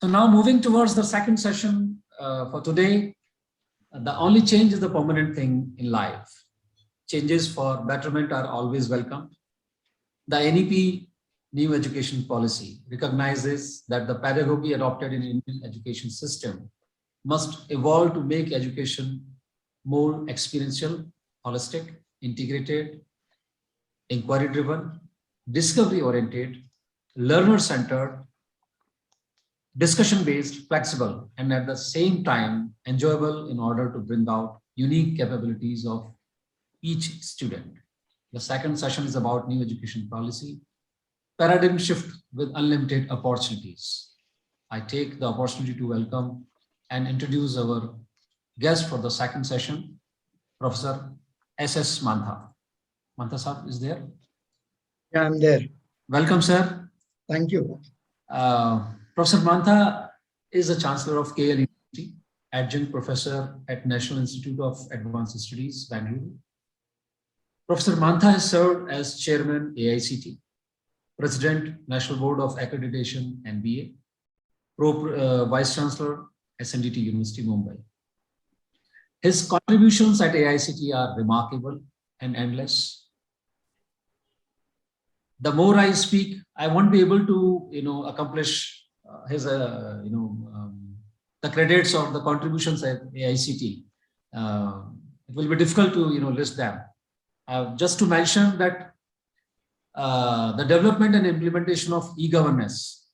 So now moving towards the second session for today, the only change is the permanent thing in life. Changes for betterment are always welcome. The NEP new education policy recognizes that the pedagogy adopted in Indian education system must evolve to make education more experiential, holistic, integrated, inquiry-driven, discovery-oriented, learner-centered, discussion-based, flexible, and at the same time enjoyable in order to bring out unique capabilities of each student. The second session is about new education policy, paradigm shift with unlimited opportunities. I take the opportunity to welcome and introduce our guest for the second session, Professor S.S. Mantha. Mantha sir is there? Yeah, I'm there. Welcome, sir. Thank you. Professor Mantha is the Chancellor of KL University, Adjunct Professor at National Institute of Advanced Studies, Bangalore. Professor Mantha has served as Chairman AICT, President National Board of Accreditation NBA, Vice Chancellor SNDT University, Mumbai. His contributions at AICT are remarkable and endless. The more I speak, I won't be able to, accomplish his, the credits or the contributions at AICT. It will be difficult to, list them. Just to mention that the development and implementation of e-governance,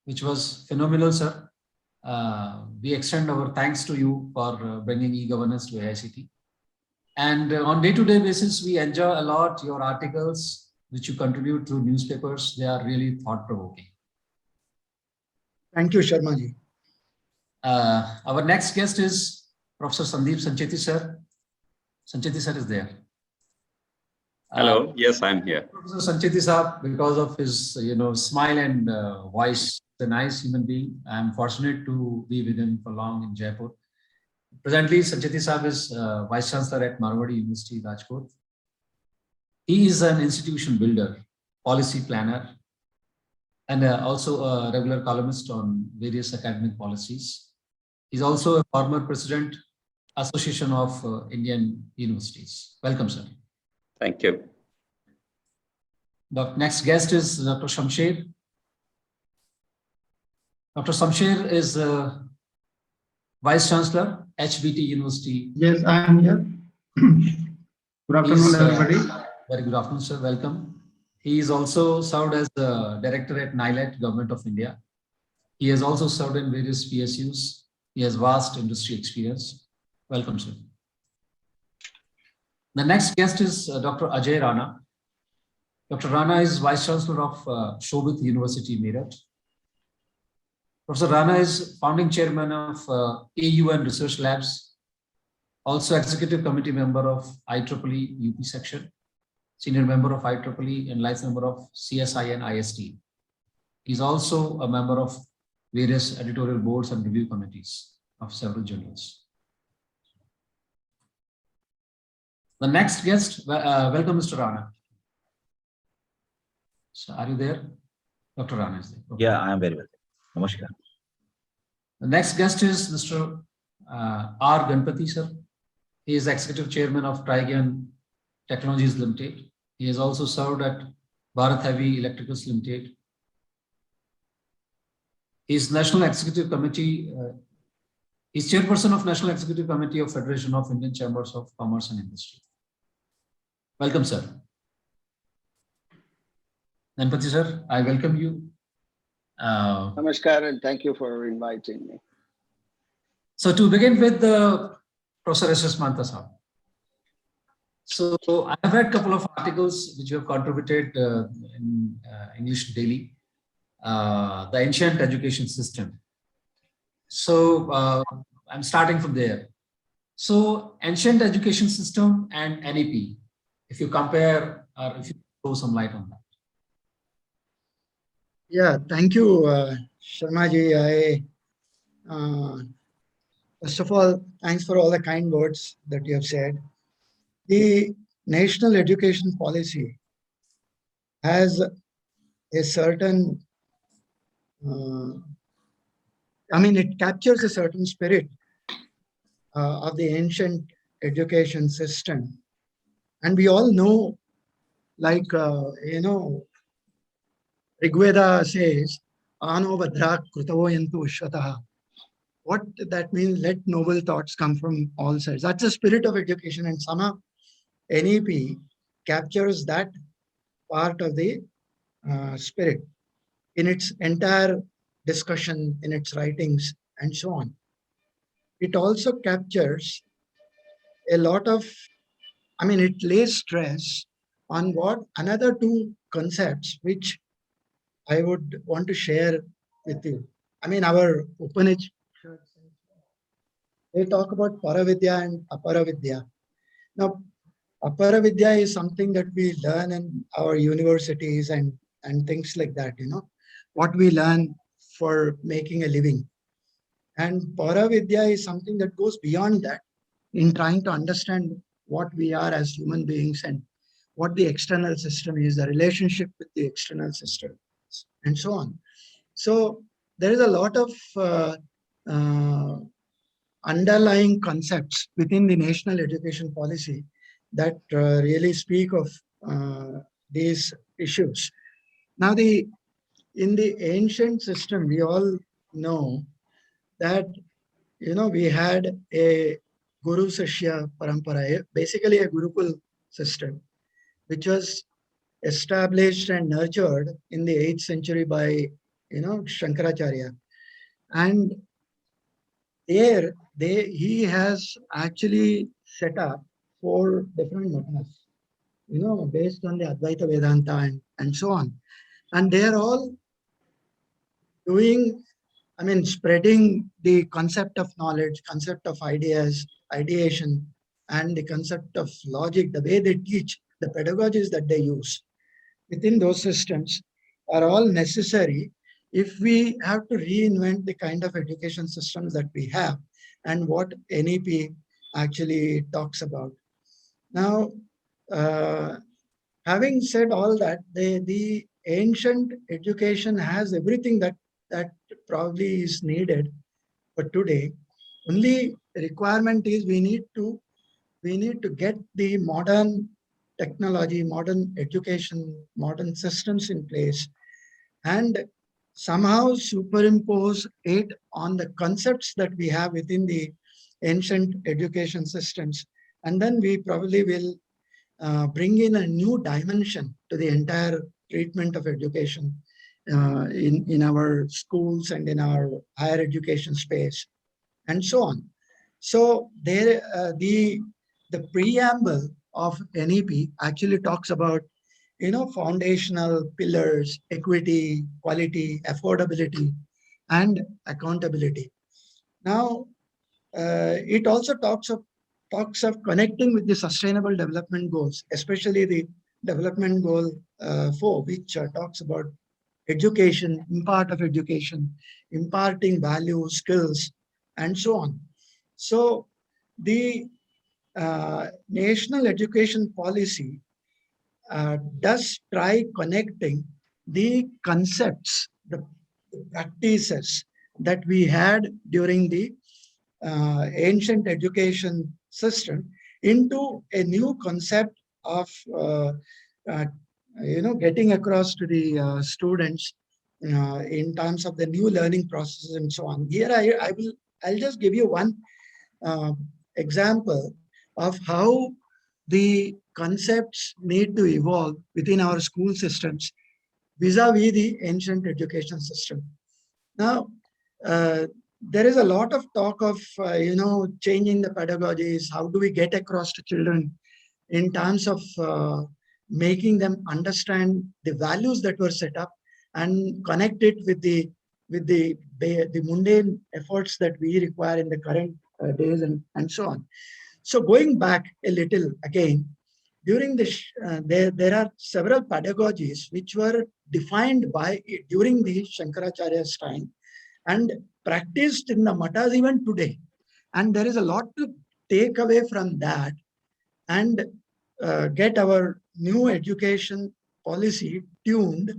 which was phenomenal, sir. We extend our thanks to you for bringing e-governance to AICT. And on day-to-day basis, we enjoy a lot your articles, which you contribute through newspapers. They are really thought-provoking. Thank you, Sharma ji. Our next guest is Professor Sandeep Sancheti, sir. Sancheti, sir, is there. Hello. Yes, I'm here. Professor Sancheti sir, because of his, smile and voice, a nice human being. I'm fortunate to be with him for long in Jaipur. Presently, Sancheti sir is Vice Chancellor at Marwadi University, Rajkot. He is an institution builder, policy planner, and also a regular columnist on various academic policies. He's also a former president, Association of Indian Universities. Welcome, sir. Thank you. The next guest is Dr. Shamsher. Dr. Shamsher is Vice Chancellor, HBT University. Yes, I am here. Good afternoon, everybody. Very good afternoon, sir. Welcome. He is also served as the Director at NILET, Government of India. He has also served in various PSUs. He has vast industry experience. Welcome, sir. The next guest is Dr. Ajay Rana. Dr. Rana is Vice Chancellor of Shobit University, Meerut. Professor Rana is founding chairman of AUN Research Labs, also executive committee member of IEEE UP section, senior member of IEEE and life member of CSI and IST. He's also a member of various editorial boards and review committees of several journals. The next guest, welcome, Mr. Rana. So are you there? Dr. Rana is there. Okay. Yeah, I am very well. Namaskar. The next guest is Mr. R. Ganpati, sir. He is Executive Chairman of Trigan Technologies Limited. He has also served at Bharat Heavy Electricals Limited. He is National Executive Committee. He is Chairperson of National Executive Committee of Federation of Indian Chambers of Commerce and Industry. Welcome, sir. Ganpati, sir, I welcome you. Namaskar, and thank you for inviting me. So to begin with, Professor S.S. Mantha sir. So I have read a couple of articles which you have contributed in English Daily, the ancient education system. So I'm starting from there. So ancient education system and NEP, if you compare or if you throw some light on that. Yeah, thank you, Sharma ji. First of all, thanks for all the kind words that you have said. The national education policy has a certain I mean, it captures a certain spirit of the ancient education system. And we all know, like, Rigveda says, Ano Vadrak Krutavoyantu Ushvataha. What that means, let noble thoughts come from all sides. That's the spirit of education. And somehow NEP captures that part of the spirit in its entire discussion, in its writings, and so on. It also captures a lot of, I mean, it lays stress on what another two concepts which I would want to share with you. I mean, our Upanishads, they talk about Paravidya and Aparavidya. Now, Aparavidya is something that we learn in our universities and things like that, what we learn for making a living. And Paravidya is something that goes beyond that in trying to understand what we are as human beings and what the external system is, the relationship with the external system, and so on. So there is a lot of underlying concepts within the national education policy that really speak of these issues. Now, in the ancient system, we all know that we had a Guru Sashya Parampara, basically a Gurukul system, which was established and nurtured in the 8th century by Shankaracharya. And there he has actually set up 4 different matas, based on the Advaita Vedanta and so on. And they are all doing, I mean, spreading the concept of knowledge, concept of ideas, ideation, and the concept of logic, the way they teach, the pedagogies that they use within those systems are all necessary if we have to reinvent the kind of education systems that we have and what NEP actually talks about. Now, having said all that, the ancient education has everything that probably is needed for today. Only requirement is we need to get the modern technology, modern education, modern systems in place, and somehow superimpose it on the concepts that we have within the ancient education systems. And then we probably will bring in a new dimension to the entire treatment of education in our schools and in our higher education space, and so on. So there, the preamble of NEP actually talks about foundational pillars: equity, quality, affordability, and accountability. Now, it also talks of connecting with the sustainable development goals, especially the development goal 4, which talks about education, impart of education, imparting values, skills, and so on. So the national education policy does try connecting the concepts, the practices that we had during the ancient education system into a new concept of getting across to the students in terms of the new learning processes and so on. Here I'll just give you one example of how the concepts need to evolve within our school systems vis-a-vis the ancient education system. Now, there is a lot of talk of changing the pedagogies. How do we get across to children in terms of making them understand the values that were set up and connect it with the mundane efforts that we require in the current days and so on. So going back a little again, during this, there are several pedagogies which were defined during the Shankaracharya's time and practiced in the matas even today. And there is a lot to take away from that and get our new education policy tuned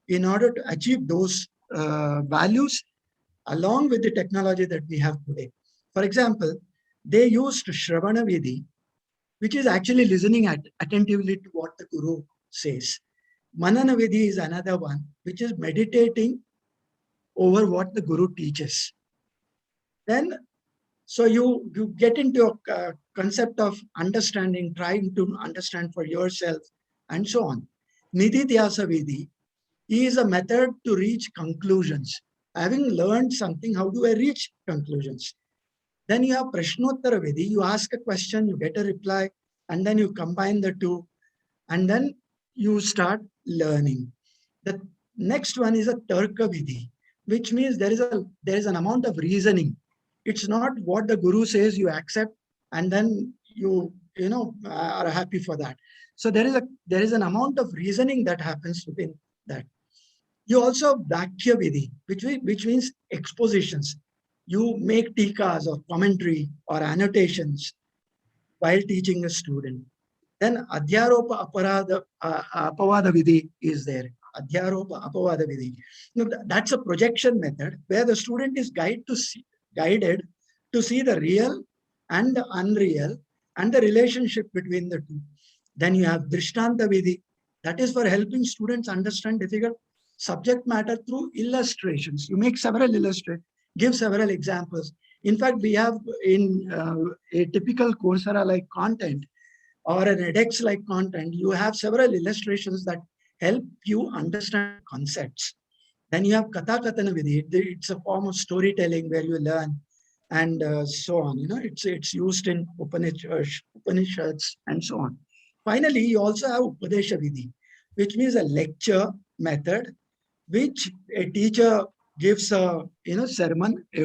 in order to achieve those values along with the technology that we have today. For example, they used Shravana Vidhi, which is actually listening attentively to what the Guru says. Manana Vidhi is another one, which is meditating over what the Guru teaches. Then, so you get into a concept of understanding, trying to understand for yourself, and so on. Nididhyasa Vidhi is a method to reach conclusions. Having learned something, how do I reach conclusions? Then you have Prashnottara Vidhi. You ask a question, you get a reply, and then you combine the two, and then you start learning. The next one is a Tarka Vidhi, which means there is an amount of reasoning. It's not what the Guru says you accept, and then you are happy for that. So there is an amount of reasoning that happens within that. You also have Vakya Vidhi, which means expositions. You make tikas or commentary or annotations while teaching a student. Then Adhyaropa Apavada Vidhi is there. Adhyaropa Apavada Vidhi. That's a projection method where the student is guided to see the real and the unreal and the relationship between the two. Then you have Drishtanta Vidhi. That is for helping students understand difficult subject matter through illustrations. You make several illustrations, give several examples. In fact, we have in a typical Coursera-like content or an edX-like content, you have several illustrations that help you understand concepts. Then you have Katha Kathana Vidhi. It's a form of storytelling where you learn and so on. It's used in Upanishads and so on. Finally, you also have Upadesha Vidhi, which means a lecture method, which a teacher gives a sermon, a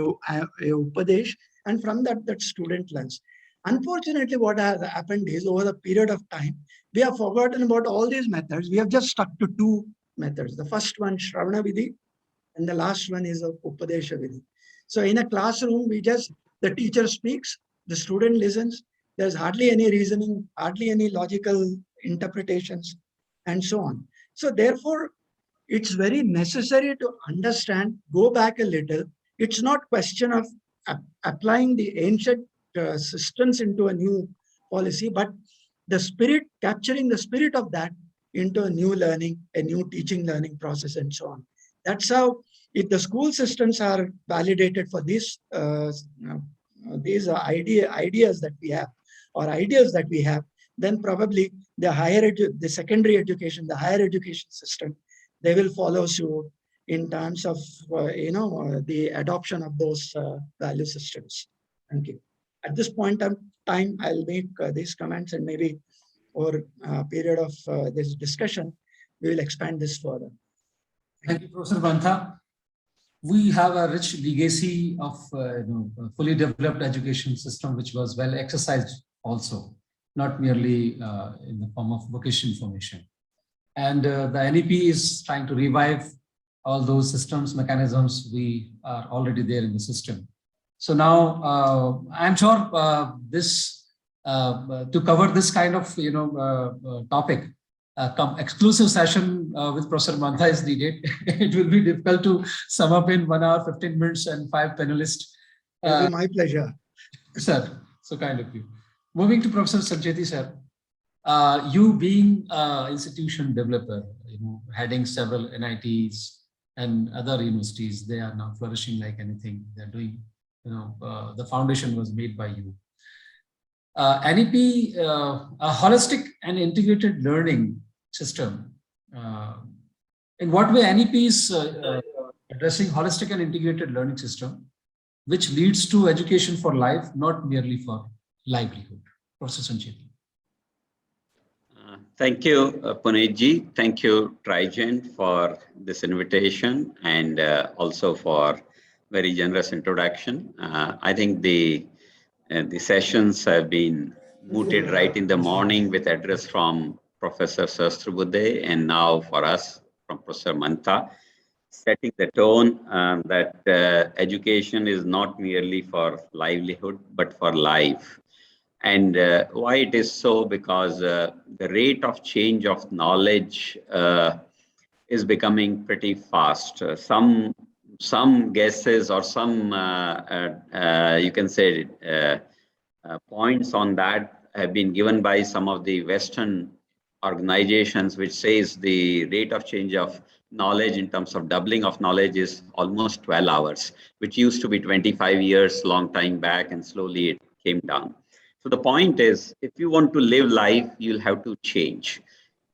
upadesh, and from that student learns. Unfortunately, what has happened is over the period of time, we have forgotten about all these methods. We have just stuck to two methods. The first one, Shravana Vidhi, and the last one is Upadesha Vidhi. So in a classroom, the teacher speaks, the student listens. There's hardly any reasoning, hardly any logical interpretations, and so on. So therefore, it's very necessary to understand, go back a little. It's not question of applying the ancient systems into a new policy, but the spirit, capturing the spirit of that into a new learning, a new teaching learning process, and so on. That's how, if the school systems are validated for these ideas that we have, or ideas that we have, then probably the secondary education, the higher education system, they will follow suit in terms of the adoption of those value systems. Thank you. At this point of time, I'll make these comments, and maybe over a period of this discussion, we will expand this further. Thank you, Professor Bantha. We have a rich legacy of a fully developed education system, which was well exercised also, not merely in the form of vocation formation. And the NEP is trying to revive all those systems, mechanisms we are already there in the system. So now I'm sure to cover this kind of topic, exclusive session with Professor Bantha is needed. It will be difficult to sum up in 1 hour, 15 minutes and 5 panelists. It will be my pleasure. Sir, so kind of you. Moving to Professor Sancheti, sir. You being an institution developer, heading several NITs and other universities, they are now flourishing like anything. They're doing, the foundation was made by you. NEP, a holistic and integrated learning system. In what way NEP is addressing holistic and integrated learning system, which leads to education for life, not merely for livelihood? Professor Sancheti. Thank you, Puneetji. Thank you, Trigent, for this invitation, and also for very generous introduction. I think the sessions have been mooted right in the morning with address from Professor Sahasrabudhe, and now for us from Professor Bantha, setting the tone that education is not merely for livelihood, but for life. And why it is so? Because the rate of change of knowledge is becoming pretty fast. Some some guesses or some, you can say, points on that have been given by some of the Western organizations, which says the rate of change of knowledge in terms of doubling of knowledge is almost 12 hours, which used to be 25 years, long time back, and slowly it came down. So the point is, if you want to live life, you'll have to change.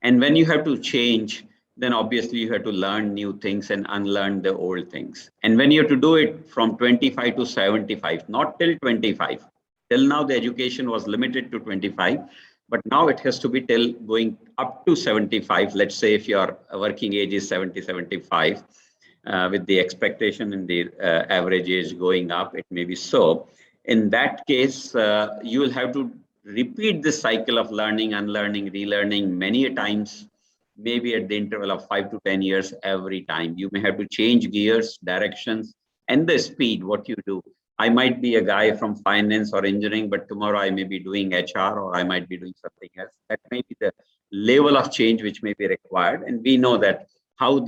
And when you have to change, then obviously you have to learn new things and unlearn the old things. And when you have to do it from 25 to 75, not till 25. Till now, the education was limited to 25, but now it has to be till going up to 75. Let's say if your working age is 70, 75, with the expectation in the average age going up, it may be so. In that case, you will have to repeat this cycle of learning, unlearning, relearning many times, maybe at the interval of 5 to 10 years every time. You may have to change gears, directions, and the speed, what you do. I might be a guy from finance or engineering, but tomorrow I may be doing HR or I might be doing something else. That may be the level of change which may be required. And we know that how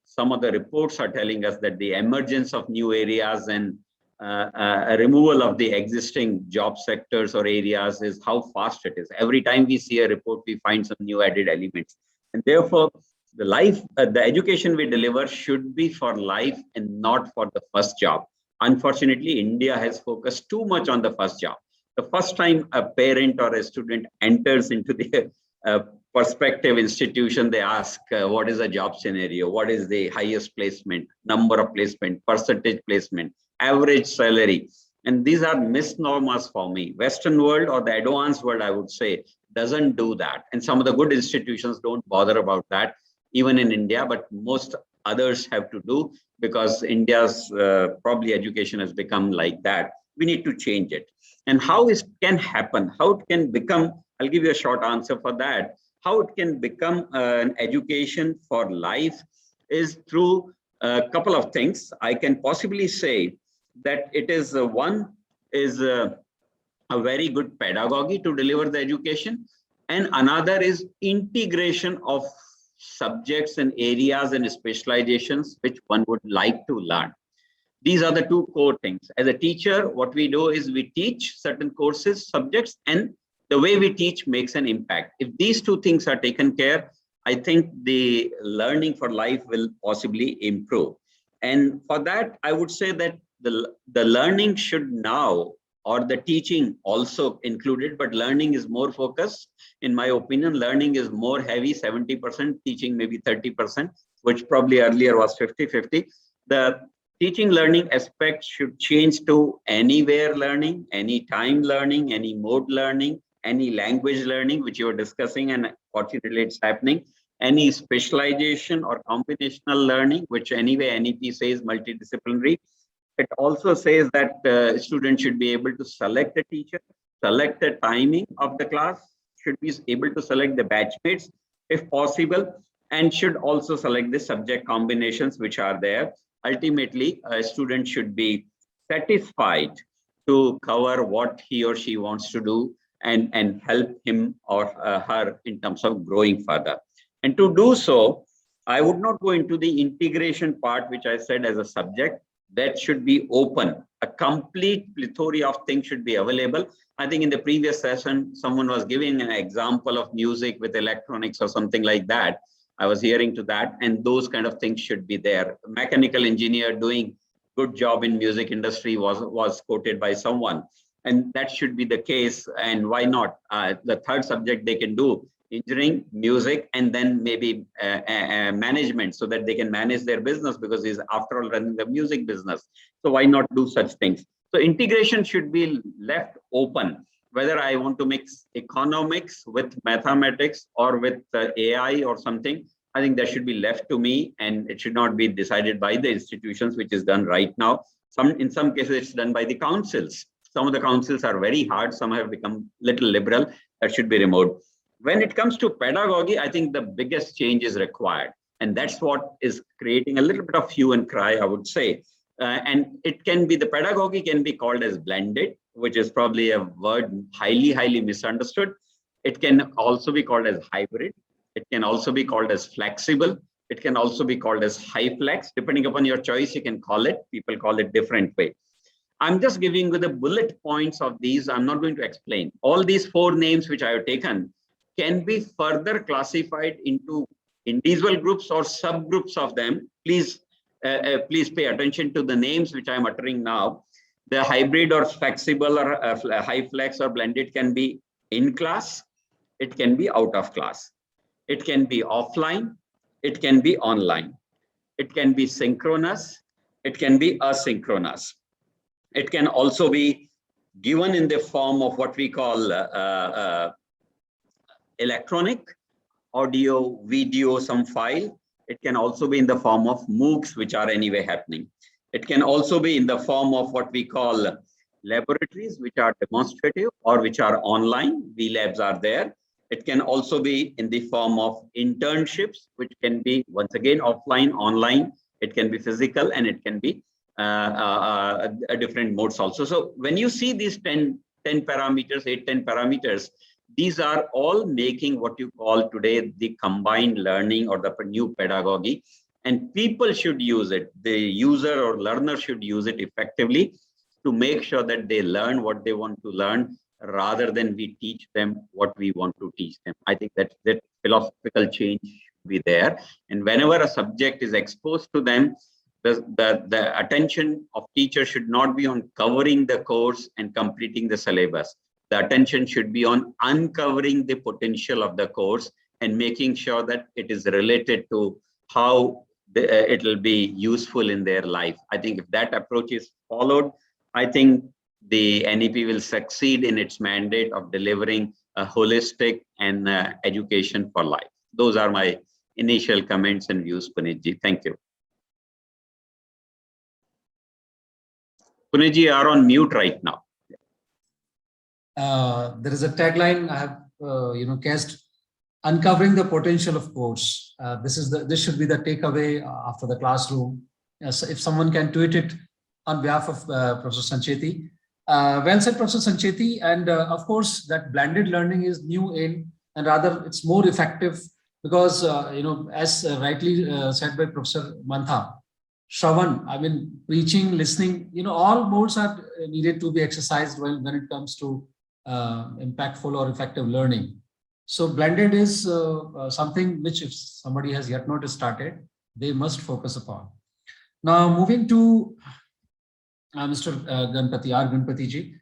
some of the reports are telling us that the emergence of new areas and a removal of the existing job sectors or areas is how fast it is. Every time we see a report, we find some new added elements. And therefore, the education we deliver should be for life and not for the first job. Unfortunately, India has focused too much on the first job. The first time a parent or a student enters into the prospective institution, they ask, what is a job scenario? What is the highest placement, number of placement, percentage placement, average salary? And these are misnomers for me. Western world or the advanced world, I would say, doesn't do that. And some of the good institutions don't bother about that, even in India, but most others have to do, because India's probably education has become like that. We need to change it. And how it can happen, how it can become, I'll give you a short answer for that. How it can become an education for life is through a couple of things. I can possibly say that it is one is a very good pedagogy to deliver the education, and another is integration of subjects and areas and specializations which one would like to learn. These are the two core things. As a teacher, what we do is we teach certain courses, subjects, and the way we teach makes an impact. If these two things are taken care, I think the learning for life will possibly improve. And for that, I would say that the learning should now, or the teaching also included, but learning is more focused. In my opinion, learning is more heavy, 70%, teaching maybe 30%, which probably earlier was 50-50. The teaching learning aspect should change to anywhere learning, anytime learning, any mode learning, any language learning, which you were discussing, and fortunately it's happening, any specialization or combinational learning, which anyway NEP says multidisciplinary. It also says that students should be able to select a teacher, select the timing of the class, should be able to select the batchmates if possible, and should also select the subject combinations which are there. Ultimately, a student should be satisfied to cover what he or she wants to do and help him or her in terms of growing further. And to do so, I would not go into the integration part, which I said as a subject. That should be open. A complete plethora of things should be available. I think in the previous session, someone was giving an example of music with electronics or something like that. I was hearing to that, and those kind of things should be there. A mechanical engineer doing good job in music industry was quoted by someone, and that should be the case. And why not? The third subject they can do engineering, music, and then maybe management, so that they can manage their business, because he's after all running the music business. So why not do such things? So integration should be left open, whether I want to mix economics with mathematics or with AI or something. I think that should be left to me, and it should not be decided by the institutions, which is done right now. In some cases, it's done by the councils. Some of the councils are very hard. Some have become little liberal. That should be removed. When it comes to pedagogy, I think the biggest change is required. And that's what is creating a little bit of hue and cry, I would say. And it can be, the pedagogy can be called as blended, which is probably a word highly misunderstood. It can also be called as hybrid. It can also be called as flexible. It can also be called as HyFlex. Depending upon your choice, you can call it. People call it different way. I'm just giving you the bullet points of these. I'm not going to explain. All these 4 names which I have taken can be further classified into individual groups or subgroups of them. Please pay attention to the names which I'm uttering now. The hybrid or flexible or HyFlex or blended can be in class. It can be out of class. It can be offline. It can be online. It can be synchronous. It can be asynchronous. It can also be given in the form of what we call electronic, audio, video, some file. It can also be in the form of MOOCs, which are anyway happening. It can also be in the form of what we call laboratories, which are demonstrative or which are online. VLabs are there. It can also be in the form of internships, which can be, once again, offline, online. It can be physical, and it can be different modes also. So when you see these 10 parameters, 10 parameters, these are all making what you call today the combined learning or the new pedagogy. And people should use it. The user or learner should use it effectively to make sure that they learn what they want to learn, rather than we teach them what we want to teach them. I think that philosophical change should be there. And whenever a subject is exposed to them, the attention of teachers should not be on covering the course and completing the syllabus. The attention should be on uncovering the potential of the course and making sure that it is related to how it will be useful in their life. I think if that approach is followed, I think the NEP will succeed in its mandate of delivering a holistic and education for life. Those are my initial comments and views, Puneetji. Thank you. Puneetji, you are on mute right now. There is a tagline I have, cast: uncovering the potential of course. This should be the takeaway after the classroom. So if someone can tweet it on behalf of Professor Sancheti. Well said, Professor Sancheti. And of course, that blended learning is new in, and rather it's more effective because, as rightly said by Professor Mantha, Shravan, I mean, preaching, listening, all modes are needed to be exercised when it comes to impactful or effective learning. So blended is something which, if somebody has yet not started, they must focus upon. Now, moving to Mr. Ganpati, R. Ganpati ji,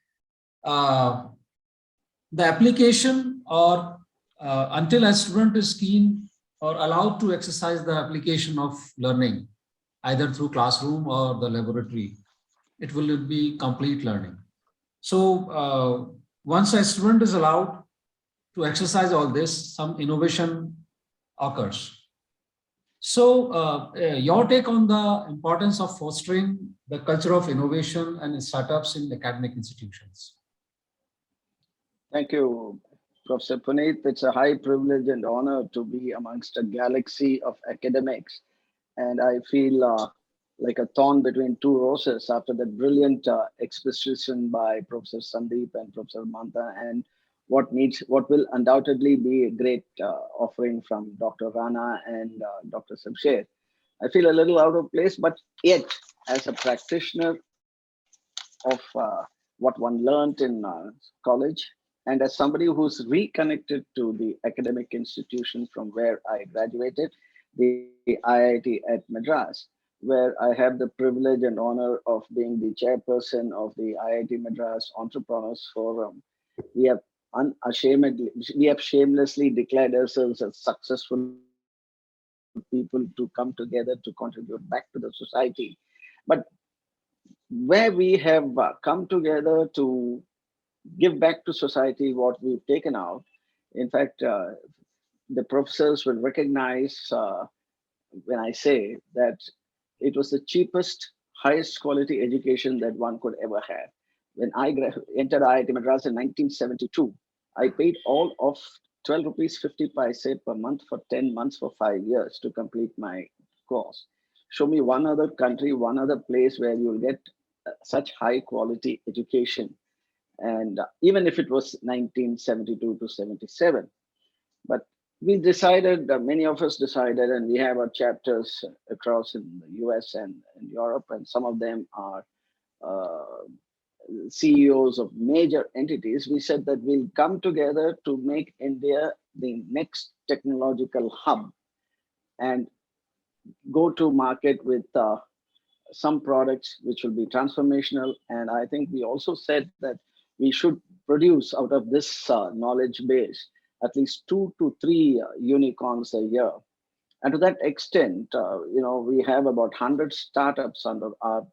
the application or until a student is keen or allowed to exercise the application of learning, either through classroom or the laboratory, it will be complete learning. So once a student is allowed to exercise all this, some innovation occurs. So your take on the importance of fostering the culture of innovation and startups in academic institutions. Thank you, Professor Puneet. It's a high privilege and honor to be amongst a galaxy of academics. And I feel like a thorn between two roses after that brilliant exposition by Professor Sandeep and Professor Mantha, and what will undoubtedly be a great offering from Dr. Rana and Dr. Samsher. I feel a little out of place, but yet as a practitioner of what one learned in college, and as somebody who's reconnected to the academic institution from where I graduated, the IIT at Madras, where I have the privilege and honor of being the chairperson of the IIT Madras Entrepreneurs Forum. We have shamelessly declared ourselves as successful people to come together to contribute back to the society. But where we have come together to give back to society what we've taken out, in fact, the professors will recognize when I say that it was the cheapest, highest quality education that one could ever have. When I entered IIT Madras in 1972, I paid all of 12 rupees 50 paise per month for 10 months for 5 years to complete my course. Show me one other country, one other place where you'll get such high quality education. And even if it was 1972 to 77, but we decided, many of us decided, and we have our chapters across in the US and in Europe, and some of them are uh, CEOs of major entities. We said that we'll come together to make India the next technological hub and go to market with some products which will be transformational. And I think we also said that we should produce out of this knowledge base at least 2 to 3 unicorns a year. And to that extent, we have about 100 startups under our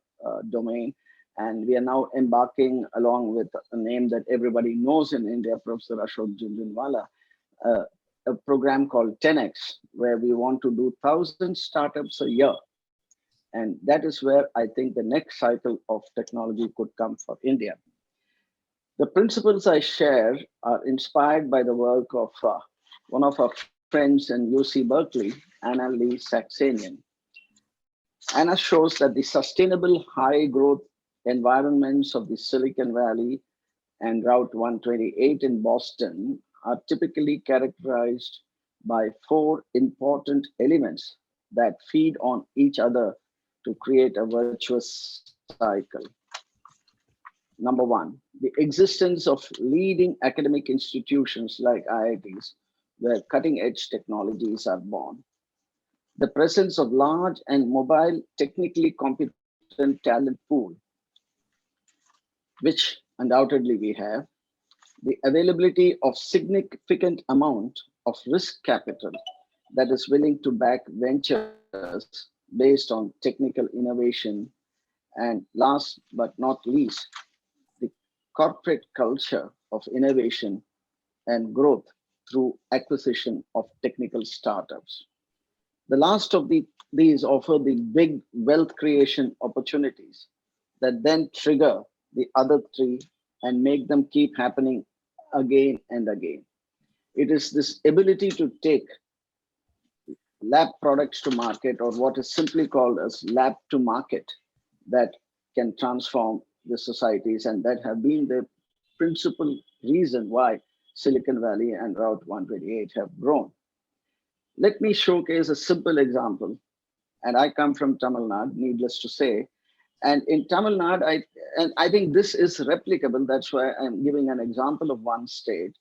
domain. And we are now embarking along with a name that everybody knows in India, Professor Ashok Jhunjhunwala, uh, a program called 10X, where we want to do 1,000 startups a year. And that is where I think the next cycle of technology could come for India. The principles I share are inspired by the work of one of our friends in UC Berkeley, Anna Lee Saxenian. Anna shows that the sustainable high growth environments of the Silicon Valley and Route 128 in Boston are typically characterized by 4 important elements that feed on each other to create a virtuous cycle. Number 1, the existence of leading academic institutions like IITs, where cutting edge technologies are born. The presence of large and mobile, technically competent talent pool, which undoubtedly we have. The availability of significant amount of risk capital that is willing to back ventures based on technical innovation. And last but not least, the corporate culture of innovation and growth through acquisition of technical startups. The last of these offer the big wealth creation opportunities that then trigger the other 3 and make them keep happening again and again. It is this ability to take lab products to market, or what is simply called as lab to market, that can transform the societies, and that have been the principal reason why Silicon Valley and Route 128 have grown. Let me showcase a simple example. And I come from Tamil Nadu, needless to say. And in Tamil Nadu, I think this is replicable. That's why I'm giving an example of one state.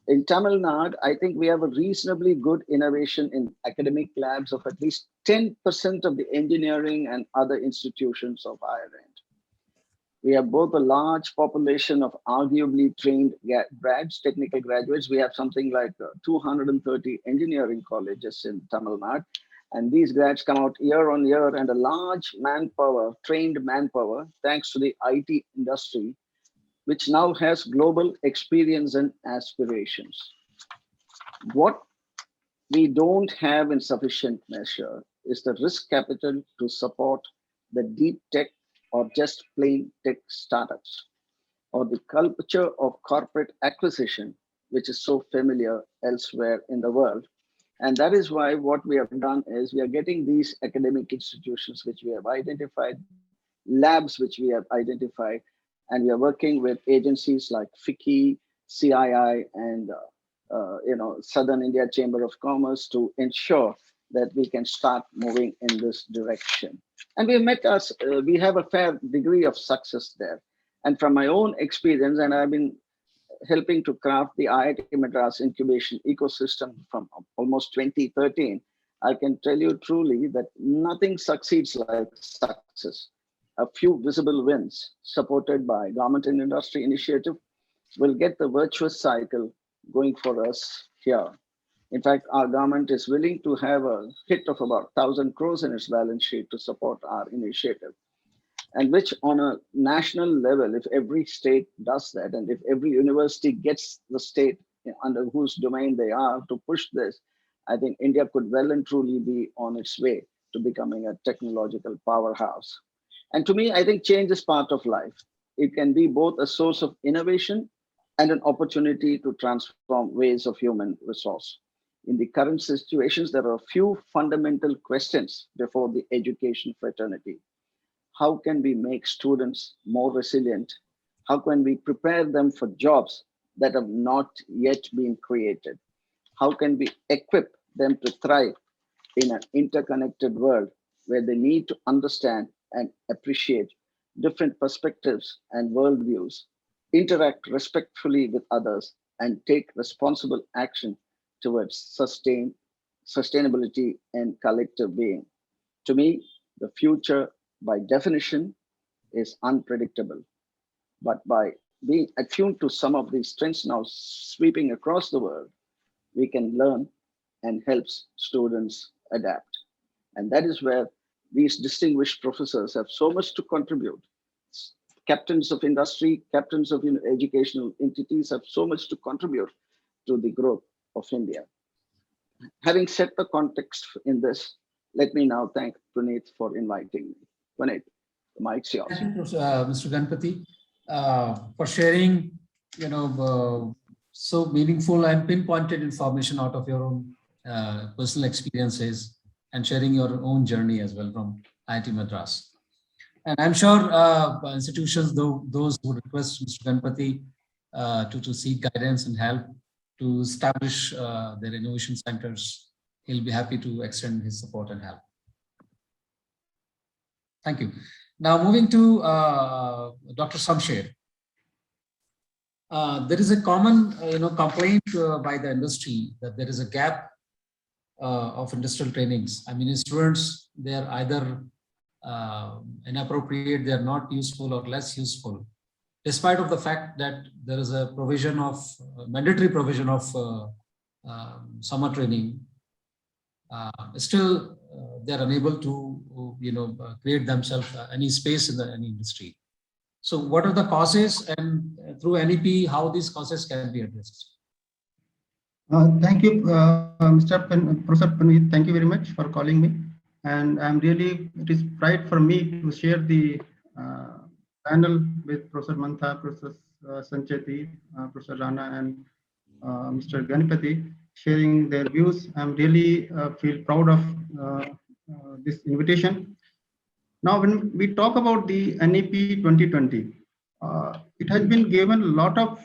In Tamil Nadu, I think we have a reasonably good innovation in academic labs of at least 10% of the engineering and other institutions of higher end. We have both a large population of arguably trained grads, technical graduates. We have something like 230 engineering colleges in Tamil Nadu. And these grads come out year on year, and a large manpower, trained manpower, thanks to the IT industry, which now has global experience and aspirations. What we don't have in sufficient measure is the risk capital to support the deep tech or just plain tech startups, or the culture of corporate acquisition, which is so familiar elsewhere in the world. And that is why what we have done is we are getting these academic institutions which we have identified, labs which we have identified, and we are working with agencies like FICCI, CII, and Southern India Chamber of Commerce to ensure that we can start moving in this direction. And we have a fair degree of success there. And from my own experience, and I've been helping to craft the IIT Madras incubation ecosystem from almost 2013, I can tell you truly that nothing succeeds like success. A few visible wins supported by government and industry initiative will get the virtuous cycle going for us here. In fact, our government is willing to have a hit of about 1,000 crores in its balance sheet to support our initiative. And which on a national level, if every state does that, and if every university gets the state under whose domain they are to push this, I think India could well and truly be on its way to becoming a technological powerhouse. And to me, I think change is part of life. It can be both a source of innovation and an opportunity to transform ways of human resource. In the current situations, there are a few fundamental questions before the education fraternity. How can we make students more resilient? How can we prepare them for jobs that have not yet been created? How can we equip them to thrive in an interconnected world where they need to understand and appreciate different perspectives and worldviews, interact respectfully with others, and take responsible action towards sustainability and collective being? To me, the future, by definition, is unpredictable. But by being attuned to some of these trends now sweeping across the world, we can learn and help students adapt. And that is where these distinguished professors have so much to contribute. Captains of industry, captains of educational entities have so much to contribute to the growth of India. Having set the context in this, let me now thank Puneet for inviting me. Puneet, the mic's yours. Thank you, Mr. Ganpati, for sharing, so meaningful and pinpointed information out of your own personal experiences and sharing your own journey as well from IIT Madras. And I'm sure institutions, those who request Mr. Ganpati to seek guidance and help to establish their innovation centers, he'll be happy to extend his support and help. Thank you. Now moving to Dr. Samsher. There is a common complaint by the industry that there is a gap of industrial trainings. I mean, students, they are either inappropriate, they are not useful or less useful, despite of the fact that there is a provision of mandatory provision of summer training. Still they are unable to create themselves any space in any industry. So what are the causes, and through NEP, how these causes can be addressed? Thank you, Professor Puneet. Thank you very much for calling me. And it is pride for me to share the panel with Professor Mantha, Professor Sancheti, Professor Rana, and Mr. Ganpati, sharing their views. I'm really feel proud of this invitation. Now, when we talk about the NEP 2020, it has been given a lot of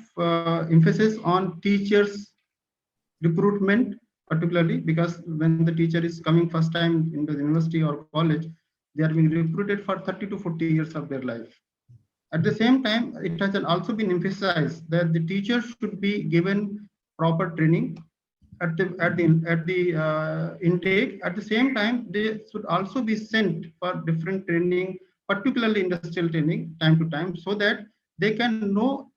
emphasis on teachers recruitment, particularly because when the teacher is coming first time into the university or college, they are being recruited for 30 to 40 years of their life. At the same time, it has also been emphasized that the teachers should be given proper training at the intake. At the same time, they should also be sent for different training, particularly industrial training, time to time, so that they can know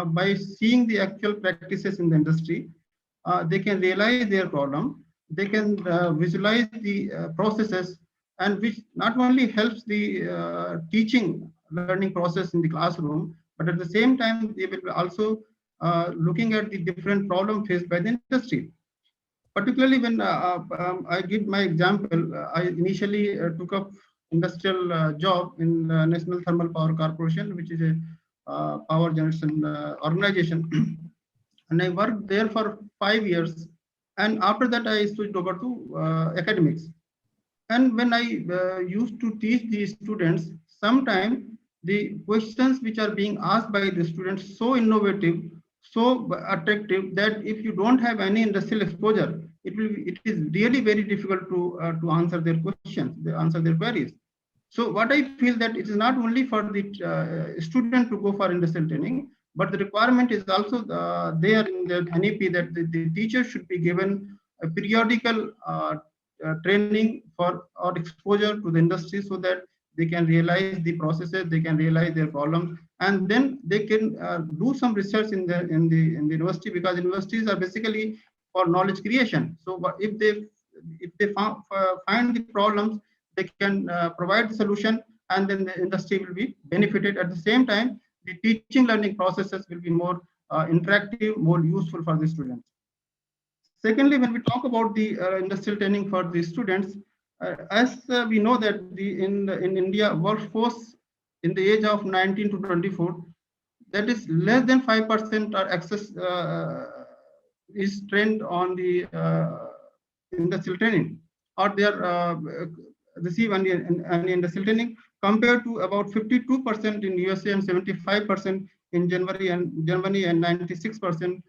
by seeing the actual practices in the industry. They can realize their problem, they can visualize the processes, and which not only helps the teaching learning process in the classroom, but at the same time, they will also looking at the different problems faced by the industry. Particularly when I give my example, I initially took up industrial job in National Thermal Power Corporation, which is a power generation organization. And I worked there for 5 years. And after that, I switched over to academics. And when I used to teach the students, sometimes the questions which are being asked by the students so innovative, so attractive, that if you don't have any industrial exposure, it is really very difficult to answer their questions, answer their queries. So what I feel that it is not only for the student to go for industrial training, but the requirement is also there in the NEP that the teacher should be given a periodical training for or exposure to the industry, so that they can realize the processes, they can realize their problems, and then they can do some research in the university, because universities are basically for knowledge creation. So if they find the problems, they can provide the solution, and then the industry will be benefited. At the same time, the teaching learning processes will be more interactive, more useful for the students. Secondly, when we talk about the industrial training for the students, as we know that in India, workforce in the age of 19 to 24, that is less than 5% are access is trained on the industrial training, or they are receive any industrial training, compared to about 52% in USA and 75% in Germany and 96%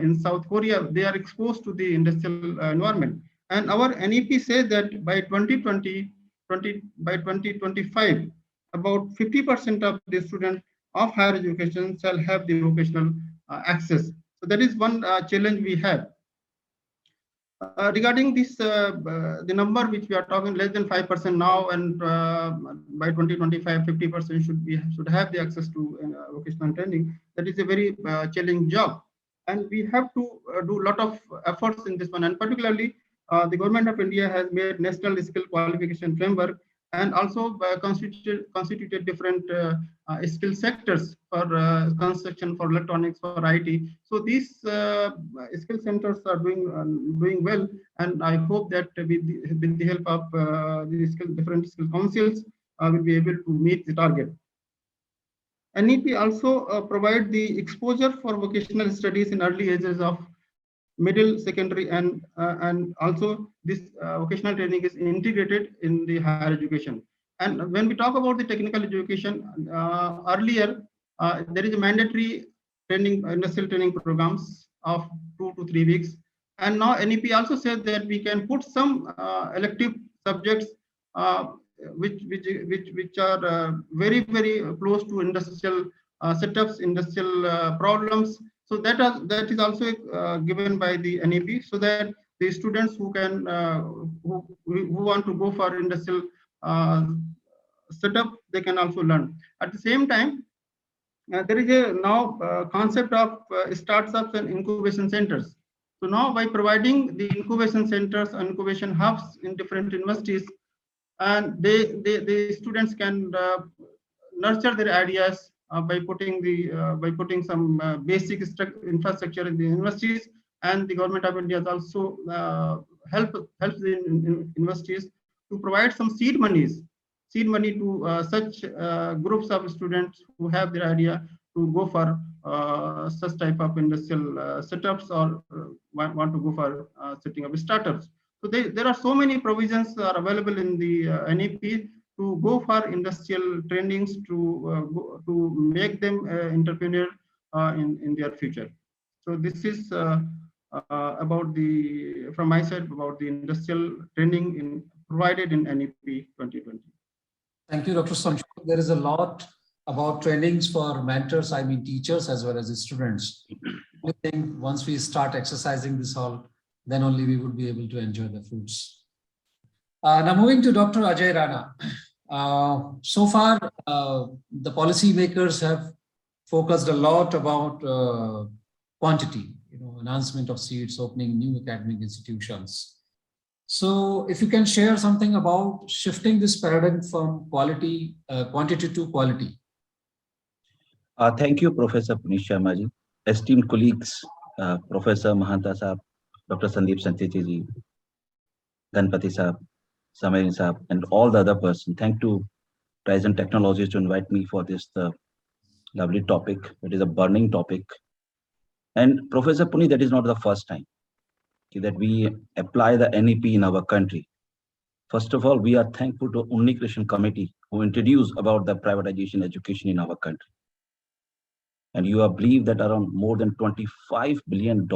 in South Korea, they are exposed to the industrial environment. And our NEP says that by 2025, about 50% of the students of higher education shall have the vocational access. So that is one challenge we have. Regarding this, the number which we are talking, less than 5% now, and by 2025, 50% should have the access to vocational training. That is a very challenging job, and we have to do a lot of efforts in this one. And particularly, the government of India has made national skill qualification framework, and also constituted different skill sectors for construction, for electronics, for IT. So these skill centers are doing well, and I hope that with the help of different skill councils, we'll be able to meet the target. NEP also provide the exposure for vocational studies in early ages of middle, secondary, and also this vocational training is integrated in the higher education. And when we talk about the technical education, earlier there is a mandatory training, industrial training programs of 2 to 3 weeks, and now NEP also says that we can put some elective subjects which are very close to industrial setups, industrial problems. So that is also given by the NEP, so that the students who can who want to go for industrial setup, they can also learn. At the same time, there is a now concept of startups and incubation centers. So now by providing the incubation centers and incubation hubs in different universities, and the students can nurture their ideas by putting some basic infrastructure in the universities, and the government of India has also helps the universities to provide some seed money to such groups of students who have their idea to go for such type of industrial setups, or want to go for setting up startups. So there are so many provisions are available in the NEP to go for industrial trainings, to make them entrepreneur in their future. So this is about from my side about the industrial training provided in NEP 2020. Thank you, Dr. Samshul. There is a lot about trainings for mentors, I mean teachers as well as the students. I think once we start exercising this all, then only we would be able to enjoy the fruits. Now moving to Dr. Ajay Rana. So far, the policymakers have focused a lot about quantity, enhancement of seats, opening new academic institutions. So if you can share something about shifting this paradigm from quantity to quality. Thank you, Professor Puneet Sharma ji. Esteemed colleagues, Professor Mahanta Saab, Dr. Sandeep Sancheti ji, Ganpati Saab, Samarin Saab, and all the other persons. Thank to Trizent Technologies to invite me for this lovely topic. It is a burning topic. And Professor Puneet, that is not the first time that we apply the NEP in our country. First of all, we are thankful to Unni Krishnan Committee who introduced about the privatization education in our country. And you have believed that around more than $25 billion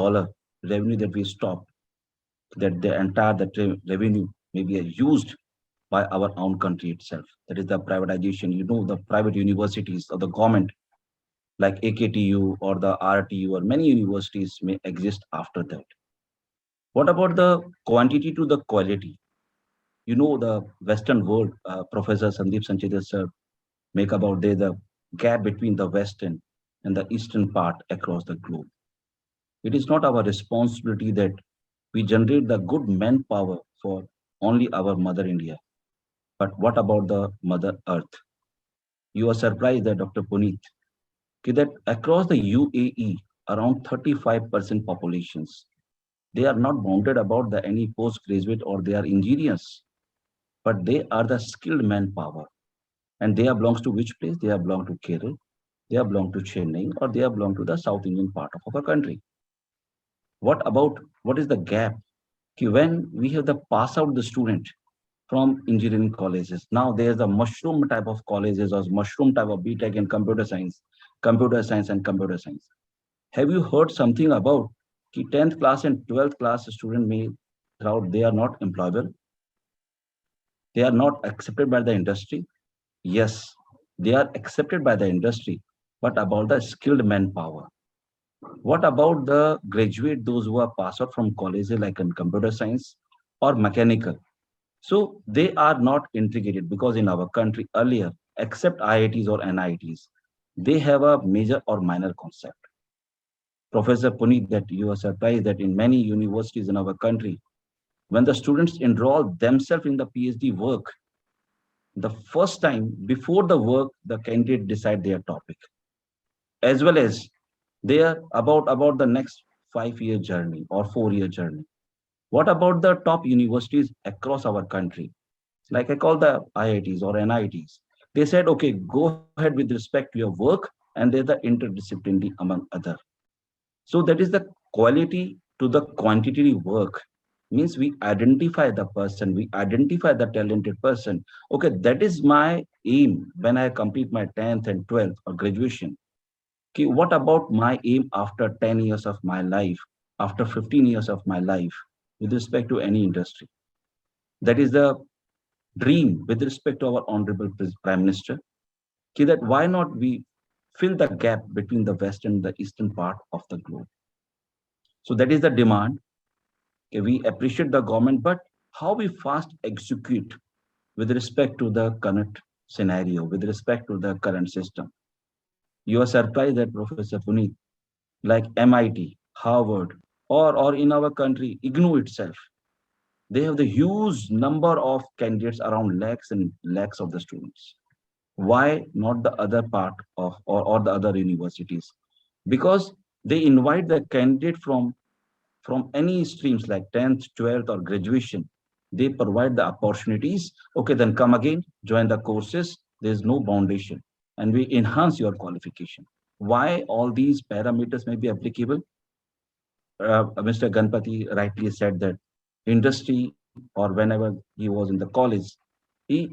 revenue that we stopped, that the entire revenue may be used by our own country itself. That is the privatization. The private universities of the government, like AKTU or the RTU or many universities may exist after that. What about the quantity to the quality? The Western world, Professor Sandeep Sancheti sir make about the gap between the Western and the Eastern part across the globe. It is not our responsibility that we generate the good manpower for only our Mother India. But what about the Mother Earth? You are surprised that Dr. Puneet, that across the UAE, around 35% populations, they are not bounded about any postgraduate or they are engineers, but they are the skilled manpower. And they belongs to which place? They belong to Kerala, they belong to Chennai, or they belong to the South Indian part of our country. What is the gap? When we have the pass out the student from engineering colleges, now there's a mushroom type of colleges or mushroom type of BTech in computer science and computer science. Have you heard something about कि 10th class and 12th class student may out they are not employable? They are not accepted by the industry? Yes, they are accepted by the industry, but about the skilled manpower. What about the graduate, those who are passed out from colleges like in computer science or mechanical? So they are not integrated because in our country earlier, except IITs or NITs, they have a major or minor concept. Professor Puneet, that you are surprised that in many universities in our country, when the students enroll themselves in the PhD work, the first time before the work, the candidate decide their topic, as well as they are about the next 5-year journey or 4-year journey. What about the top universities across our country? Like I call the IITs or NITs. They said, okay, go ahead with respect to your work, and there's the interdisciplinary among other. So that is the quality to the quantity work. Means we identify the person, we identify the talented person. Okay, that is my aim when I complete my 10th and 12th or graduation. Okay, what about my aim after 10 years of my life, after 15 years of my life, with respect to any industry? That is the dream with respect to our honorable Prime Minister. Okay, that why not we fill the gap between the western and the eastern part of the globe? So that is the demand. Okay, we appreciate the government, but how we fast execute with respect to the current scenario, with respect to the current system. You are surprised that Professor Puneet, like MIT, Harvard, or in our country, IGNOU itself, they have the huge number of candidates, around lakhs and lakhs of the students. Why not the other part of or the other universities? Because they invite the candidate from any streams like 10th, 12th, or graduation. They provide the opportunities. Okay, then come again, join the courses. There's no foundation, and we enhance your qualification. Why all these parameters may be applicable? Mr. Ganpati rightly said that industry or whenever he was in the college, he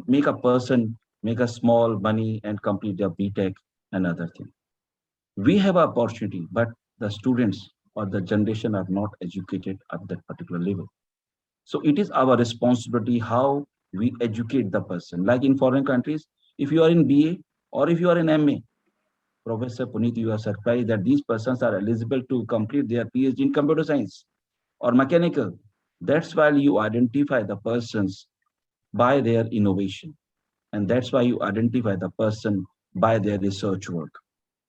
make a person make a small money and complete their BTech and other thing. We have an opportunity, but the students or the generation are not educated at that particular level. So it is our responsibility how we educate the person. Like in foreign countries, if you are in BA or if you are in MA, Professor Puneet, you are surprised that these persons are eligible to complete their PhD in computer science or mechanical. That's why you identify the persons by their innovation. And that's why you identify the person by their research work.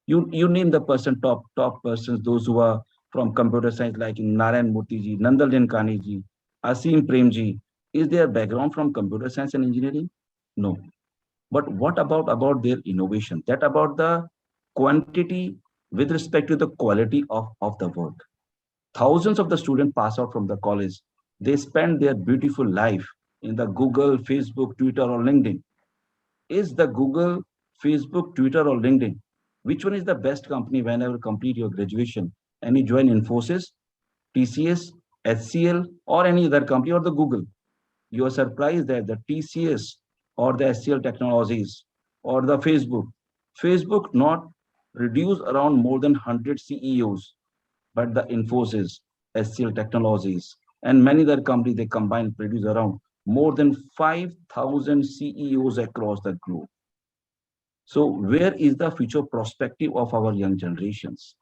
You name the person, top persons, those who are from computer science, like Narayan Murthy ji, Nandal Nileekani ji, Asim Premji. Is their background from computer science and engineering? No. But what about their innovation? That about the quantity with respect to the quality of the work. Thousands of the students pass out from the college. They spend their beautiful life in the Google, Facebook, Twitter, or LinkedIn. Is the Google, Facebook, Twitter, or LinkedIn? Which one is the best company whenever you complete your graduation and you join Infosys, TCS, HCL, or any other company or the Google? You are surprised that the TCS or the HCL Technologies or the Facebook not reduce around more than 100 CEOs, but the Infosys, HCL Technologies, and many other companies, they combine produce around more than 5,000 CEOs across the globe. So where is the future perspective of our young generations?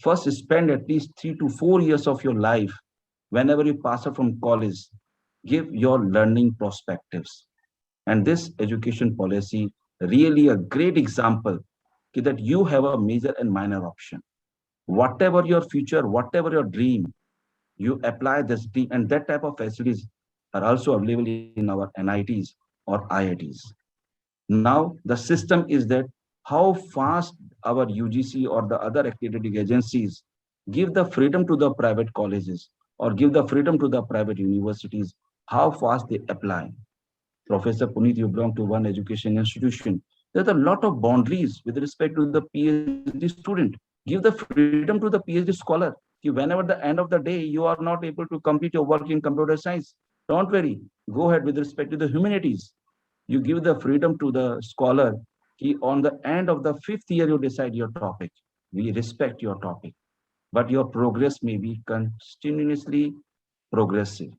First, spend at least 3 to 4 years of your life whenever you pass out from college. Give your learning perspectives. And this education policy really a great example that you have a major and minor option. Whatever your future, whatever your dream, you apply this dream, and that type of facilities are also available in our NITs or IITs. Now, the system is that how fast our UGC or the other accrediting agencies give the freedom to the private colleges or give the freedom to the private universities, how fast they apply. Professor Puneet, you belong to one education institution. There's a lot of boundaries with respect to the PhD student. Give the freedom to the PhD scholar. Whenever the end of the day, you are not able to complete your work in computer science, don't worry. Go ahead with respect to the humanities. You give the freedom to the scholar. On the end of the 5th year, you decide your topic. we respect your topic, but your progress may be continuously progressive.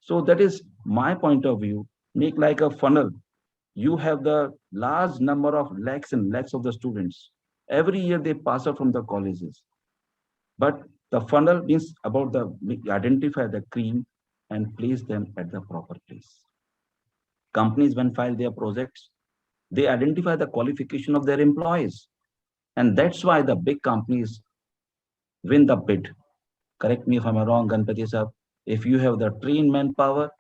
So that is my point of view. Make like a funnel. You have the large number of lakhs and lakhs of the students. Every year they pass out from the colleges. But the funnel means about the identify the cream and place them at the proper place. Companies when file their projects, they identify the qualification of their employees. And that's why the big companies win the bid. Correct me if I'm wrong, Ganpati sir. If you have the trained manpower,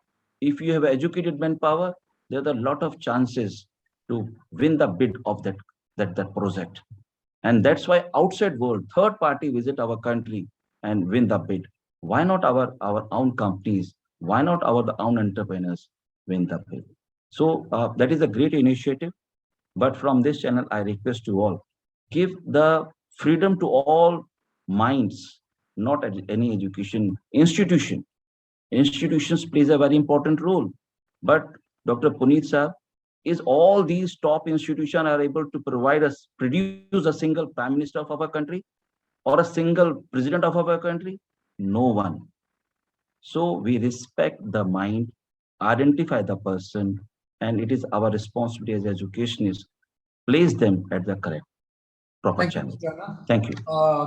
if you have educated manpower, there are a lot of chances to win the bid of that project. And that's why outside world, third party visit our country and win the bid. Why not our own companies? Why not our own entrepreneurs win the bid? So that is a great initiative. But from this channel, I request you all, give the freedom to all minds, not any education institution. Institutions plays a very important role. But Dr. Puneet sir, is all these top institutions are able to provide us, produce a single prime minister of our country or a single president of our country? No one. So we respect the mind, identify the person, and it is our responsibility as educationists, place them at the correct, proper Thank you, channel. Mr. Anna. Thank you.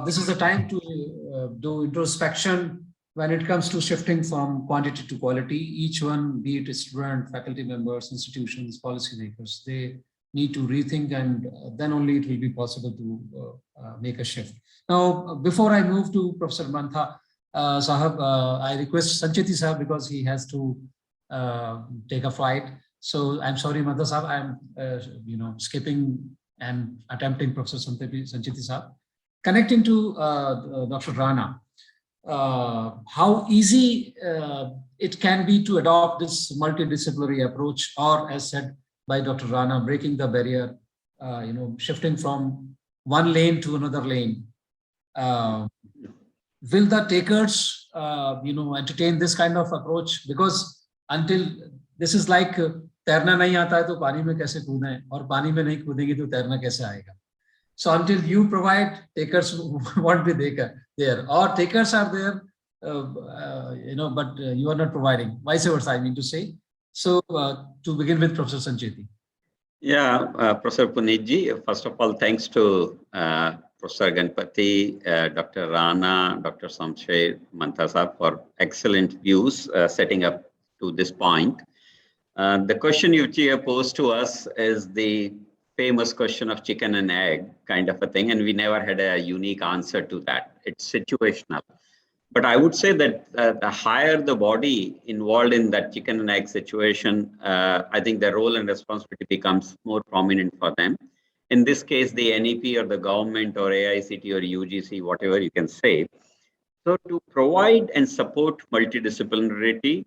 This is the time to do introspection when it comes to shifting from quantity to quality. Each one, be it a student, faculty members, institutions, policymakers, they need to rethink, and then only it will be possible to make a shift. Now, before I move to Professor Mantha Sahab, I request Sancheti Sahab, because he has to take a flight. So I'm sorry, Mantha Sahab, I'm skipping and attempting Professor Sancheti Sahab. Connecting to Dr. Rana, how easy it can be to adopt this multidisciplinary approach, or as said by Dr. Rana, breaking the barrier, shifting from one lane to another lane. Will the takers, entertain this kind of approach? Because until this is like तैरना नहीं आता है तो पानी में कैसे कूदें, और पानी में नहीं कूदेंगे तो तैरना कैसे आएगा? So until you provide, takers won't be there, or takers are there, but you are not providing. Vice versa, I mean to say. So to begin with, Professor Sancheti. Yeah, Professor Puneetji, first of all, thanks to Professor Ganpati, Dr. Rana, Dr. Samsher, Mantha Sahab for excellent views setting up to this point. The question you posed to us is the famous question of chicken and egg kind of a thing, and we never had a unique answer to that. It's situational. But I would say that the higher the body involved in that chicken and egg situation, I think the role and responsibility becomes more prominent for them. In this case, the NEP or the government or AICT or UGC, whatever you can say. So to provide and support multidisciplinarity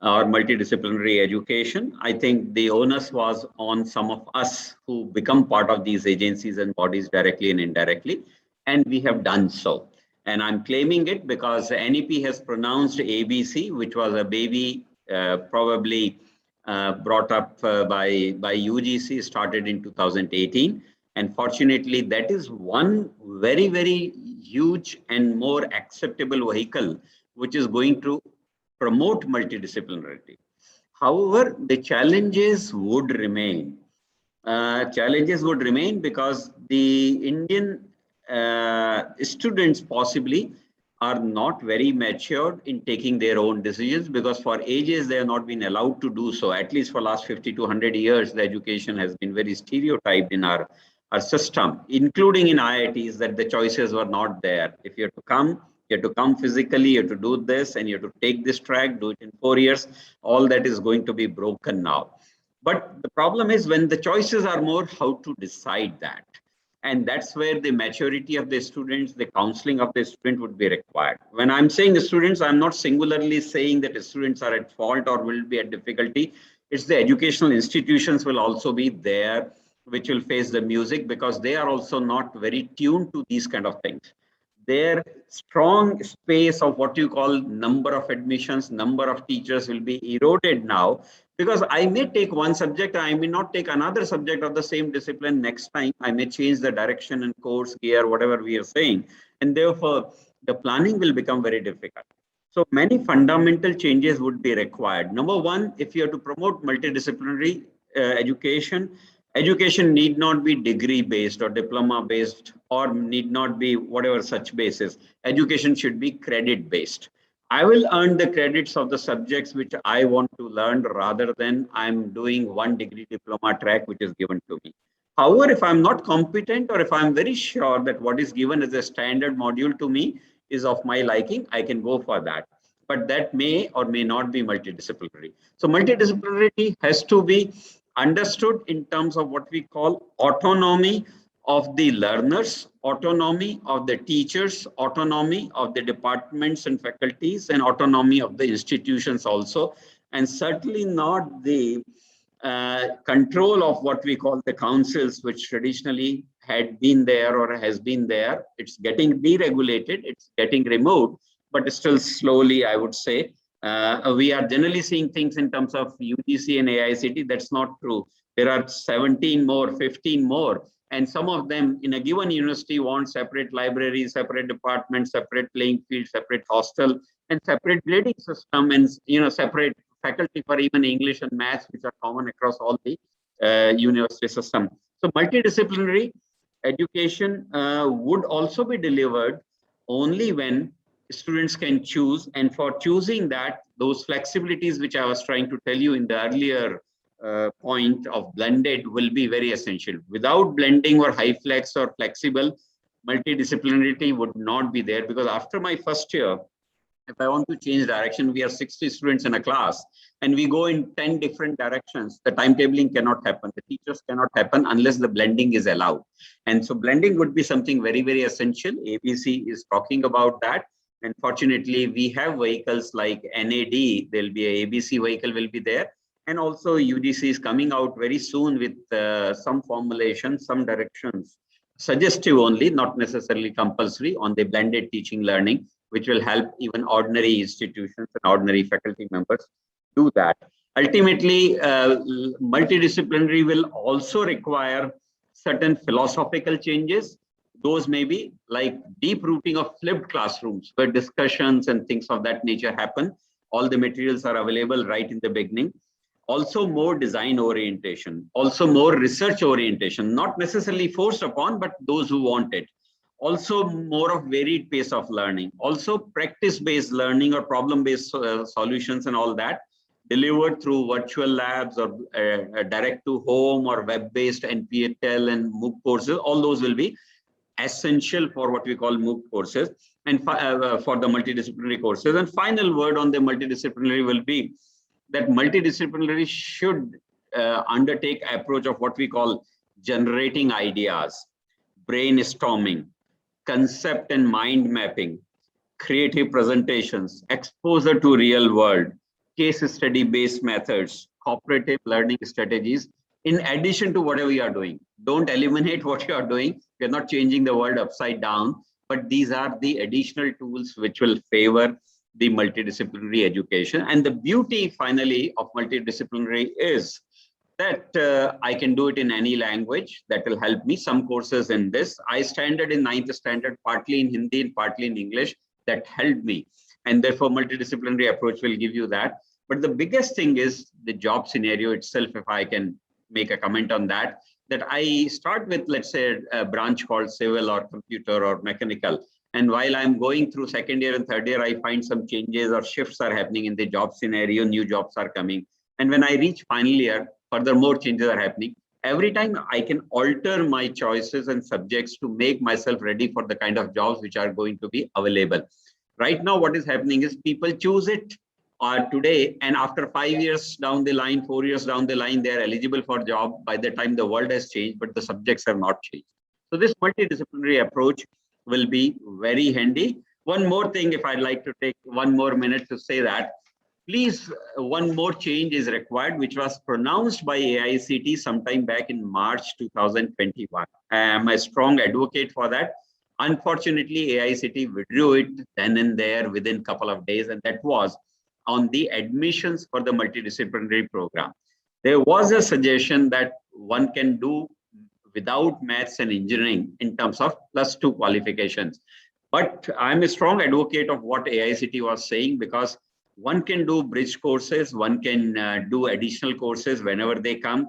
or multidisciplinary education, I think the onus was on some of us who become part of these agencies and bodies directly and indirectly, and we have done so. And I'm claiming it because the NEP has pronounced ABC, which was a baby probably brought up by UGC, started in 2018. And fortunately, that is one very, very huge and more acceptable vehicle, which is going to promote multidisciplinarity. However, the challenges would remain. Because the Indian students possibly are not very matured in taking their own decisions, because for ages they have not been allowed to do so. At least for last 50 to 100 years, the education has been very stereotyped in our system, including in IITs, that the choices were not there. If you have to come, you have to come physically, you have to do this, and you have to take this track, do it in 4 years. All that is going to be broken now. But the problem is when the choices are more, how to decide that. And that's where the maturity of the students, the counseling of the student would be required. When I'm saying the students, I'm not singularly saying that the students are at fault or will be at difficulty. It's the educational institutions will also be there, which will face the music, because they are also not very tuned to these kind of things. Their strong space of what you call number of admissions, number of teachers will be eroded now, Because I may take one subject, I may not take another subject of the same discipline next time. I may change the direction and course, gear, whatever we are saying. And therefore, the planning will become very difficult. So many fundamental changes would be required. Number one, if you have to promote multidisciplinary education, education need not be degree based or diploma based or need not be whatever such basis. Education should be credit based. I will earn the credits of the subjects which I want to learn rather than I'm doing one degree diploma track which is given to me. However, if I'm not competent or if I'm very sure that what is given as a standard module to me is of my liking, I can go for that. But that may or may not be multidisciplinary. So multidisciplinarity has to be understood in terms of what we call autonomy of the learners, autonomy of the teachers, autonomy of the departments and faculties, and autonomy of the institutions also, and certainly not the control of what we call the councils, which traditionally had been there or has been there. It's getting deregulated, it's getting removed, but still slowly, I would say. We are generally seeing things in terms of UGC and AICT. That's not true. There are 17 more, 15 more, and some of them in a given university want separate libraries, separate departments, separate playing field, separate hostel, and separate grading system, and separate faculty for even English and maths, which are common across all the university system. So multidisciplinary education would also be delivered only when students can choose, and for choosing that, those flexibilities which I was trying to tell you in the earlier point of blended will be very essential. Without blending or high flex or flexible, multidisciplinarity would not be there, because after my first year, if I want to change direction, we are 60 students in a class and we go in 10 different directions. The timetabling cannot happen. The teachers cannot happen unless the blending is allowed. And so blending would be something very, very essential. ABC is talking about that. And fortunately, we have vehicles like NAD. There'll be a ABC vehicle will be there. And also UGC is coming out very soon with some formulation, some directions, suggestive only, not necessarily compulsory, on the blended teaching learning, which will help even ordinary institutions and ordinary faculty members do that. Ultimately, multidisciplinary will also require certain philosophical changes. Those may be like deep rooting of flipped classrooms, where discussions and things of that nature happen. All the materials are available right in the beginning. Also more design orientation, also more research orientation, not necessarily forced upon, but those who want it. Also more of varied pace of learning, also practice-based learning or problem-based solutions and all that, delivered through virtual labs or direct to home or web-based NPTEL and MOOC courses. All those will be essential for what we call MOOC courses and for the multidisciplinary courses. And final word on the multidisciplinary will be that multidisciplinary should undertake approach of what we call generating ideas, brainstorming, concept and mind mapping, creative presentations, exposure to real world, case study based methods, cooperative learning strategies, in addition to whatever you are doing. Don't eliminate what you are doing. You're not changing the world upside down, but these are the additional tools which will favor the multidisciplinary education. And the beauty finally of multidisciplinary is that I can do it in any language. That will help me. Some courses in this, I standard in 9th standard, partly in Hindi and partly in English. That helped me. And therefore, multidisciplinary approach will give you that. But the biggest thing is the job scenario itself, if I can make a comment on that, that I start with, let's say, a branch called civil or computer or mechanical. And while I'm going through second year and third year, I find some changes or shifts are happening in the job scenario, new jobs are coming. And when I reach final year, further more changes are happening. Every time I can alter my choices and subjects to make myself ready for the kind of jobs which are going to be available. Right now, what is happening is people choose it today, and after 5 years down the line, 4 years down the line, they are eligible for job by the time the world has changed, but the subjects have not changed. So this multidisciplinary approach will be very handy. One more thing, if I'd like to take 1 more minute to say that, please, one more change is required, which was pronounced by AICT sometime back in March 2021. I am a strong advocate for that. Unfortunately, AICT withdrew it then and there within a couple of days, and that was on the admissions for the multidisciplinary program. There was a suggestion that one can do without maths and engineering in terms of +2 qualifications. But I'm a strong advocate of what AICT was saying, because one can do bridge courses, one can do additional courses whenever they come.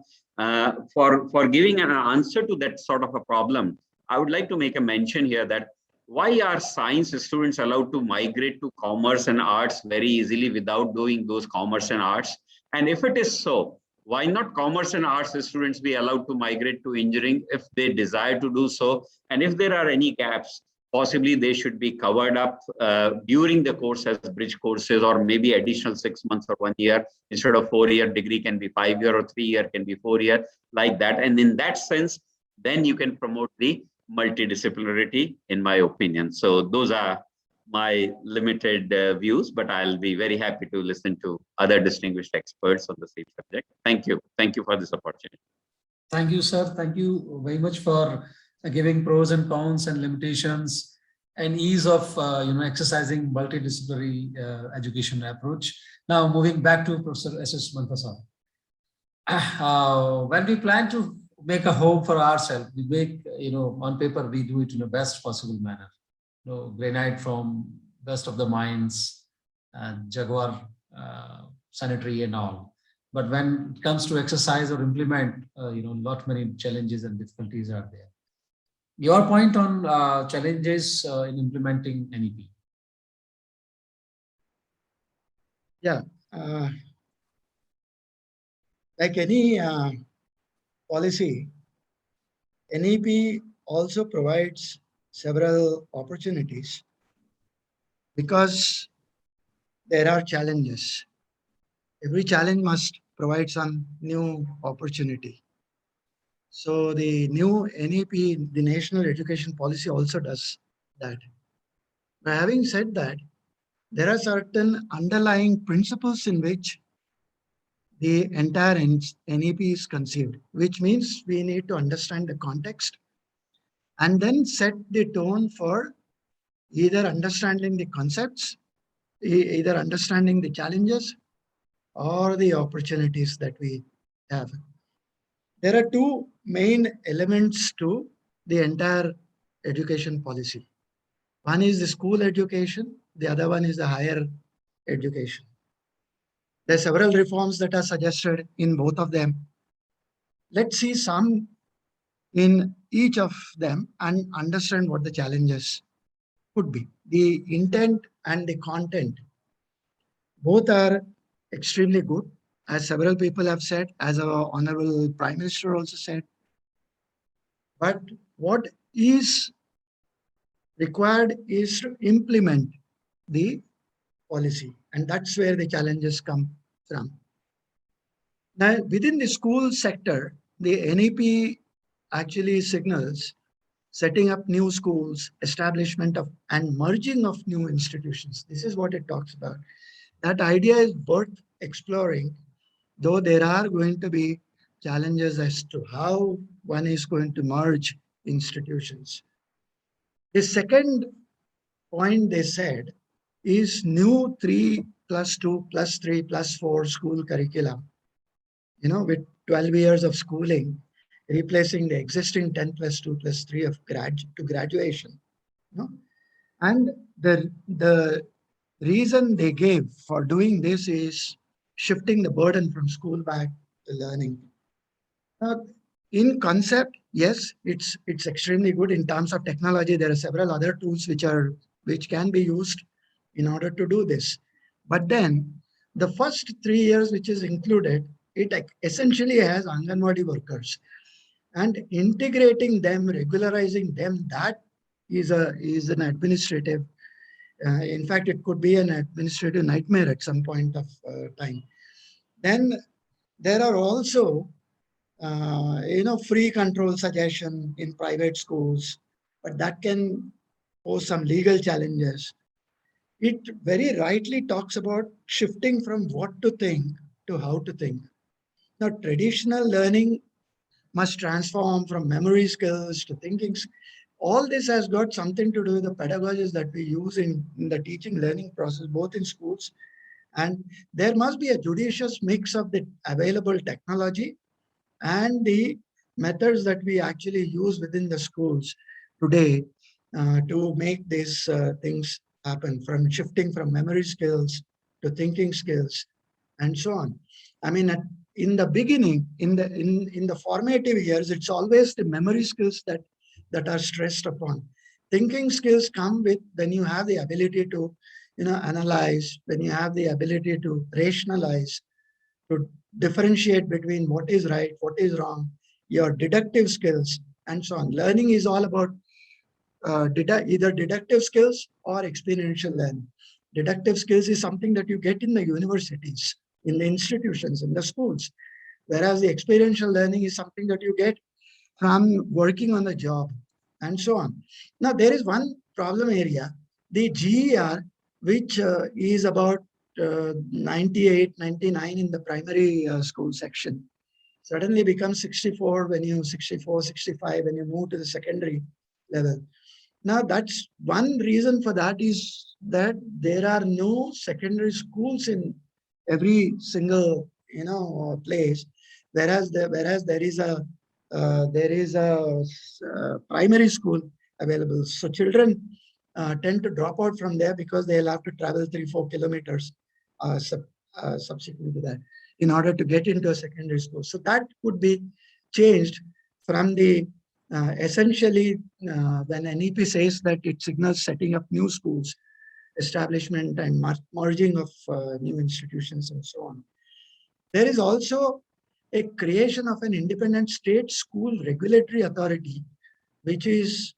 For giving an answer to that sort of a problem, I would like to make a mention here that why are science students allowed to migrate to commerce and arts very easily without doing those commerce and arts? And if it is so, why not commerce and arts students be allowed to migrate to engineering if they desire to do so? And if there are any gaps, possibly they should be covered up during the course as bridge courses, or maybe additional 6 months or 1 year. Instead of 4-year degree can be 5-year, or 3-year can be 4-year, like that. And in that sense, then you can promote the multidisciplinarity, in my opinion. So those are my limited views, but I'll be very happy to listen to other distinguished experts on the same subject. Thank you. Thank you for this opportunity. Thank you, sir. Thank you very much for giving pros and cons and limitations and ease of exercising multidisciplinary education approach. Now moving back to Professor S.S. Manthasab. When we plan to make a home for ourselves, we make, on paper, we do it in the best possible manner. Granite from best of the mines, and Jaguar sanitary and all. But when it comes to exercise or implement, lot many challenges and difficulties are there. Your point on challenges in implementing NEP. Yeah, like any policy, NEP also provides several opportunities because there are challenges. Every challenge must provide some new opportunity. So the new NEP, the National Education Policy, also does that. But having said that, there are certain underlying principles in which the entire NEP is conceived, which means we need to understand the context and then set the tone for either understanding the concepts, either understanding the challenges or the opportunities that we have. There are two main elements to the entire education policy. One is the school education, the other one is the higher education. There are several reforms that are suggested in both of them. Let's see some in each of them and understand what the challenges could be. The intent and the content, both are extremely good, as several people have said, as our Honorable Prime Minister also said. But what is required is to implement the policy, and that's where the challenges come from. Now, within the school sector, the NEP actually signals setting up new schools, establishment of and merging of new institutions. This is what it talks about. That idea is worth exploring, though there are going to be challenges as to how one is going to merge institutions. The second point they said is new 3+2+3+4 school curriculum, with 12 years of schooling, replacing the existing 10+2+3 of graduation. And the reason they gave for doing this is shifting the burden from school back to learning. Now, in concept, yes, it's extremely good. In terms of technology, there are several other tools which can be used in order to do this. But then the first 3 years, which is included, it essentially has Anganwadi workers, and integrating them, regularizing them, that is an administrative. In fact, it could be an administrative nightmare at some point of time. Then there are also, free control suggestion in private schools, but that can pose some legal challenges. It very rightly talks about shifting from what to think to how to think. Now, traditional learning must transform from memory skills to thinking. All this has got something to do with the pedagogies that we use in the teaching learning process, both in schools And there must be a judicious mix of the available technology and the methods that we actually use within the schools today to make these things happen, from shifting from memory skills to thinking skills and so on. I mean, in the beginning, in the formative years, it's always the memory skills that are stressed upon. Thinking skills come with when you have the ability to, analyze, when you have the ability to rationalize, to differentiate between what is right, what is wrong, your deductive skills, and so on. Learning is all about either deductive skills or experiential learning. Deductive skills is something that you get in the universities, in the institutions, in the schools, whereas the experiential learning is something that you get from working on the job and so on. Now, there is one problem area, the GER, which is about 98, 99 in the primary school section, suddenly becomes 64 when you 64, 65 when you move to the secondary level. Now, that's one reason for that is that there are no secondary schools in every single place, whereas there is a primary school available. So children tend to drop out from there because they'll have to travel 3-4 kilometers subsequent to that in order to get into a secondary school. So that could be changed from the essentially when NEP says that it signals setting up new schools, establishment and merging of new institutions and so on. There is also a creation of an independent state school regulatory authority, which is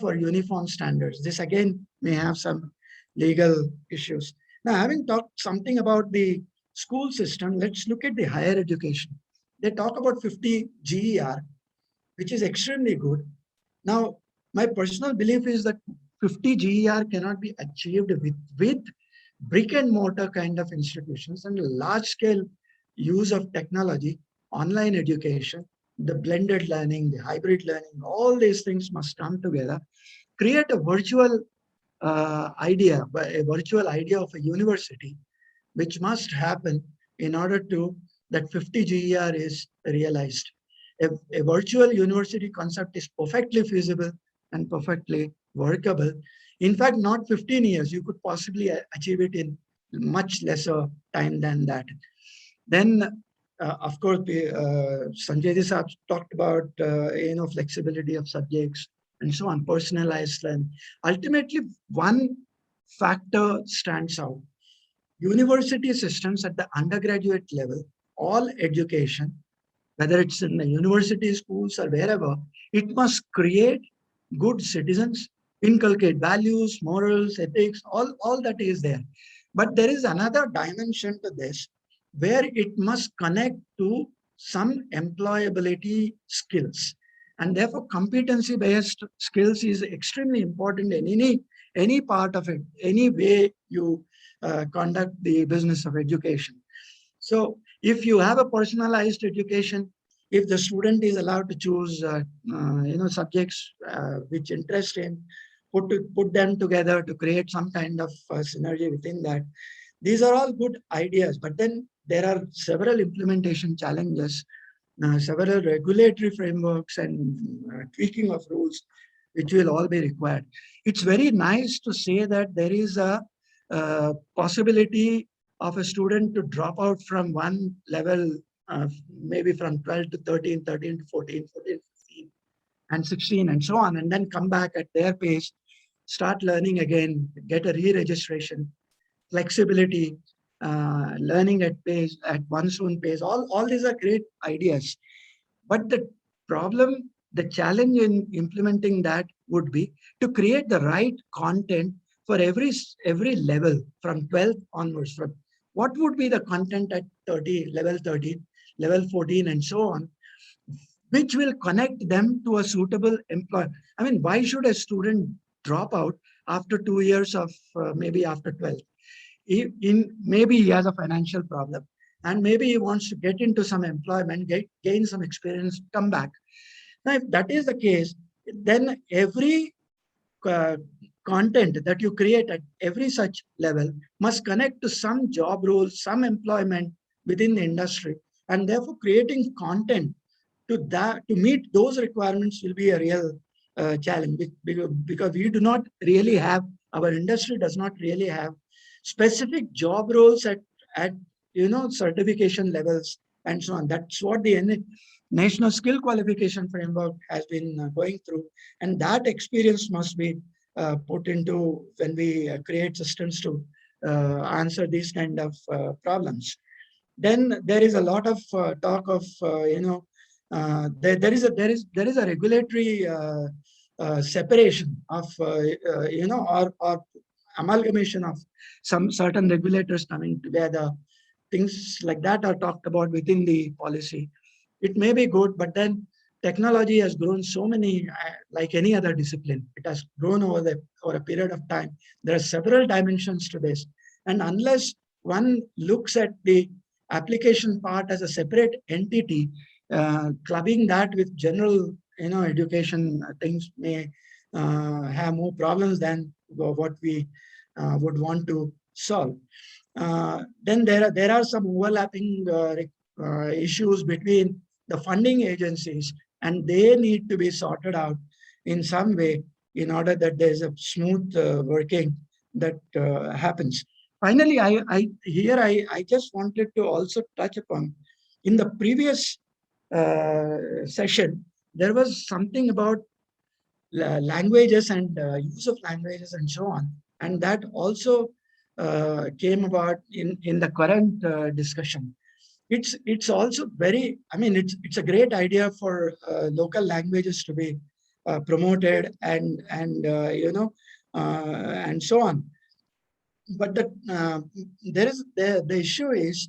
for uniform standards. This again may have some legal issues. Now, having talked something about the school system, let's look at the higher education. They talk about 50 GER, which is extremely good. Now, my personal belief is that 50 GER cannot be achieved with brick and mortar kind of institutions and large scale use of technology, online education, the blended learning, the hybrid learning, all these things must come together, create a virtual idea of a university, which must happen in order to that 50 GER is realized. A virtual university concept is perfectly feasible and perfectly workable. In fact, not 15 years, you could possibly achieve it in much lesser time than that. Then, of course, Sanjay Ji talked about flexibility of subjects and so on, personalized learning. Ultimately, one factor stands out. University systems at the undergraduate level, all education, whether it's in the university, schools, or wherever, it must create good citizens, inculcate values, morals, ethics, all that is there. But there is another dimension to this, where it must connect to some employability skills. And therefore, competency-based skills is extremely important in any part of it, any way you conduct the business of education. So if you have a personalized education, if the student is allowed to choose subjects which interest him, put them together to create some kind of synergy within that, these are all good ideas. But then there are several implementation challenges, several regulatory frameworks and tweaking of rules, which will all be required. It's very nice to say that there is a possibility of a student to drop out from one level, maybe from 12 to 13, 13 to 14, 14 to 15, and 16, and so on, and then come back at their pace, start learning again, get a re-registration, flexibility, learning at pace, at one's own pace. All these are great ideas. But the problem, the challenge in implementing that would be to create the right content for every level from 12 onwards. From what would be the content at 30, level 13, level 14, and so on, which will connect them to a suitable employer. I mean, why should a student drop out after 2 years of maybe after 12? Maybe he has a financial problem, and maybe he wants to get into some employment, gain some experience, come back. Now, if that is the case, then every content that you create at every such level must connect to some job role, some employment within the industry, and therefore creating content to meet those requirements will be a real challenge, because we do not really have, our industry does not really have specific job roles at certification levels and so on. That's what the National Skill Qualification Framework has been going through, and that experience must be put into when we create systems to answer these kind of problems. Then there is a lot of talk of there is a regulatory separation of or amalgamation of some certain regulators coming together. Things like that are talked about within the policy. It may be good, but then technology has grown so many, like any other discipline. It has grown over a period of time. There are several dimensions to this, and unless one looks at the application part as a separate entity, clubbing that with general education things may have more problems than what we would want to solve. Then there are some overlapping issues between the funding agencies, and they need to be sorted out in some way in order that there's a smooth working that happens. Finally, I just wanted to also touch upon, in the previous session, there was something about languages and use of languages and so on. And that also came about in the current discussion. It's also very, I mean, it's a great idea for local languages to be promoted and so on. But the issue is,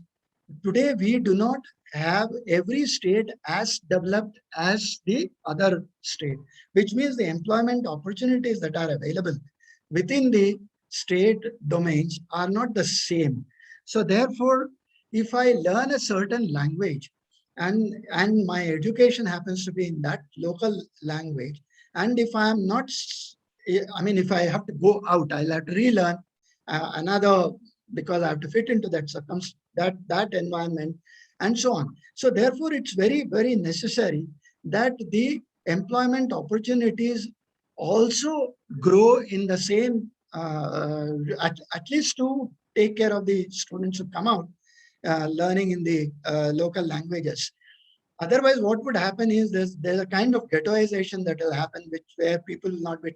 today we do not have every state as developed as the other state, which means the employment opportunities that are available within the state domains are not the same. So therefore, if I learn a certain language and my education happens to be in that local language, and if I am not, I mean, if I have to go out, I'll have to relearn another, because I have to fit into that that environment and so on. So therefore, it's very, very necessary that the employment opportunities also grow in the same, at least to take care of the students who come out learning in the local languages. Otherwise, what would happen is there's a kind of ghettoization that will happen, where people will not be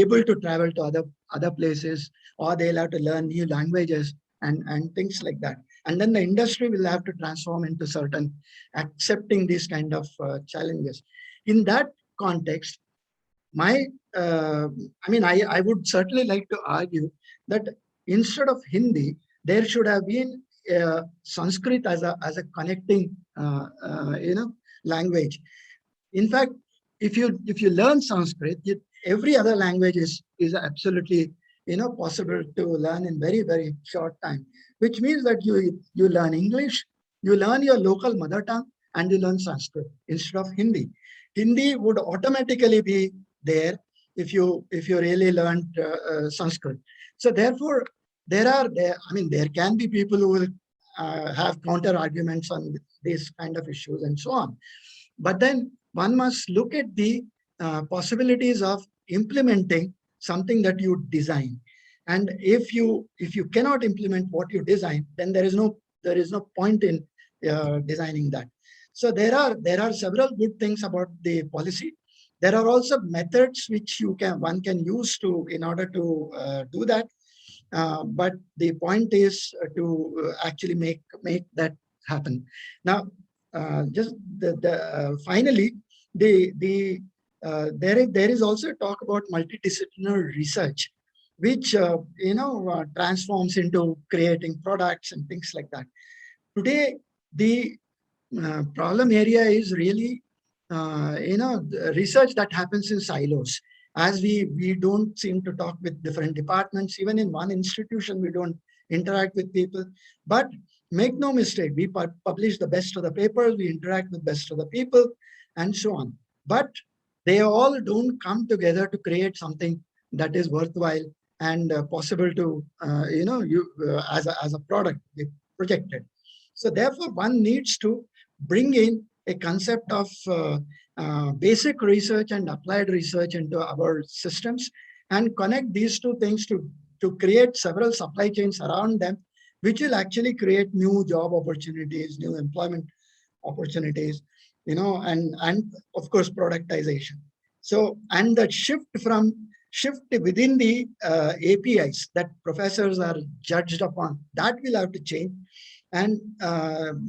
able to travel to other places, or they'll have to learn new languages and things like that. And then the industry will have to transform into certain accepting these kind of challenges. In that context, I would certainly like to argue that instead of Hindi, there should have been Sanskrit as a connecting language. In fact, if you learn Sanskrit, every other language is absolutely possible to learn in very, very short time, which means that you learn English, you learn your local mother tongue, and you learn Sanskrit instead of Hindi. Hindi would automatically be there if you really learned Sanskrit. So therefore, there can be people who will have counter arguments on these kind of issues and so on. But then one must look at the possibilities of implementing something that you design. And if you cannot implement what you design, then there is no point in designing that. So there are several good things about the policy. There are also methods which one can use in order to do that. But the point is to actually make that happen. Now, just finally, there is also talk about multidisciplinary research, which transforms into creating products and things like that. Today, the problem area is really the research that happens in silos. As we don't seem to talk with different departments, even in one institution, we don't interact with people. But make no mistake, we publish the best of the papers, we interact with best of the people, and so on. But they all don't come together to create something that is worthwhile and possible to, as a product be projected. So therefore, one needs to bring in a concept of basic research and applied research into our systems and connect these two things to create several supply chains around them, which will actually create new job opportunities, new employment opportunities, and of course productization. So, and the shift within the APIs that professors are judged upon, that will have to change. And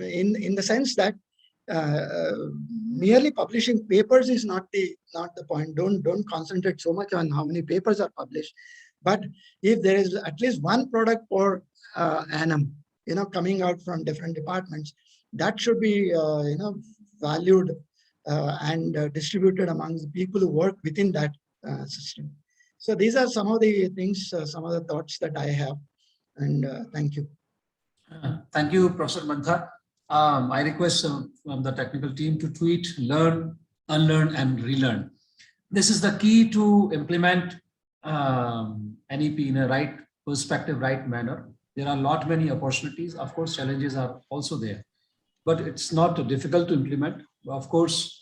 in the sense that merely publishing papers is not the point. Don't concentrate so much on how many papers are published, but if there is at least one product per annum, coming out from different departments, that should be valued and distributed among the people who work within that system. So these are some of the things, some of the thoughts that I have, and thank you. Thank you, Professor Mantha. I request from the technical team to tweet, learn, unlearn, and relearn. This is the key to implement NEP in a right perspective, right manner. There are many opportunities. Of course, challenges are also there, but it's not difficult to implement. Of course,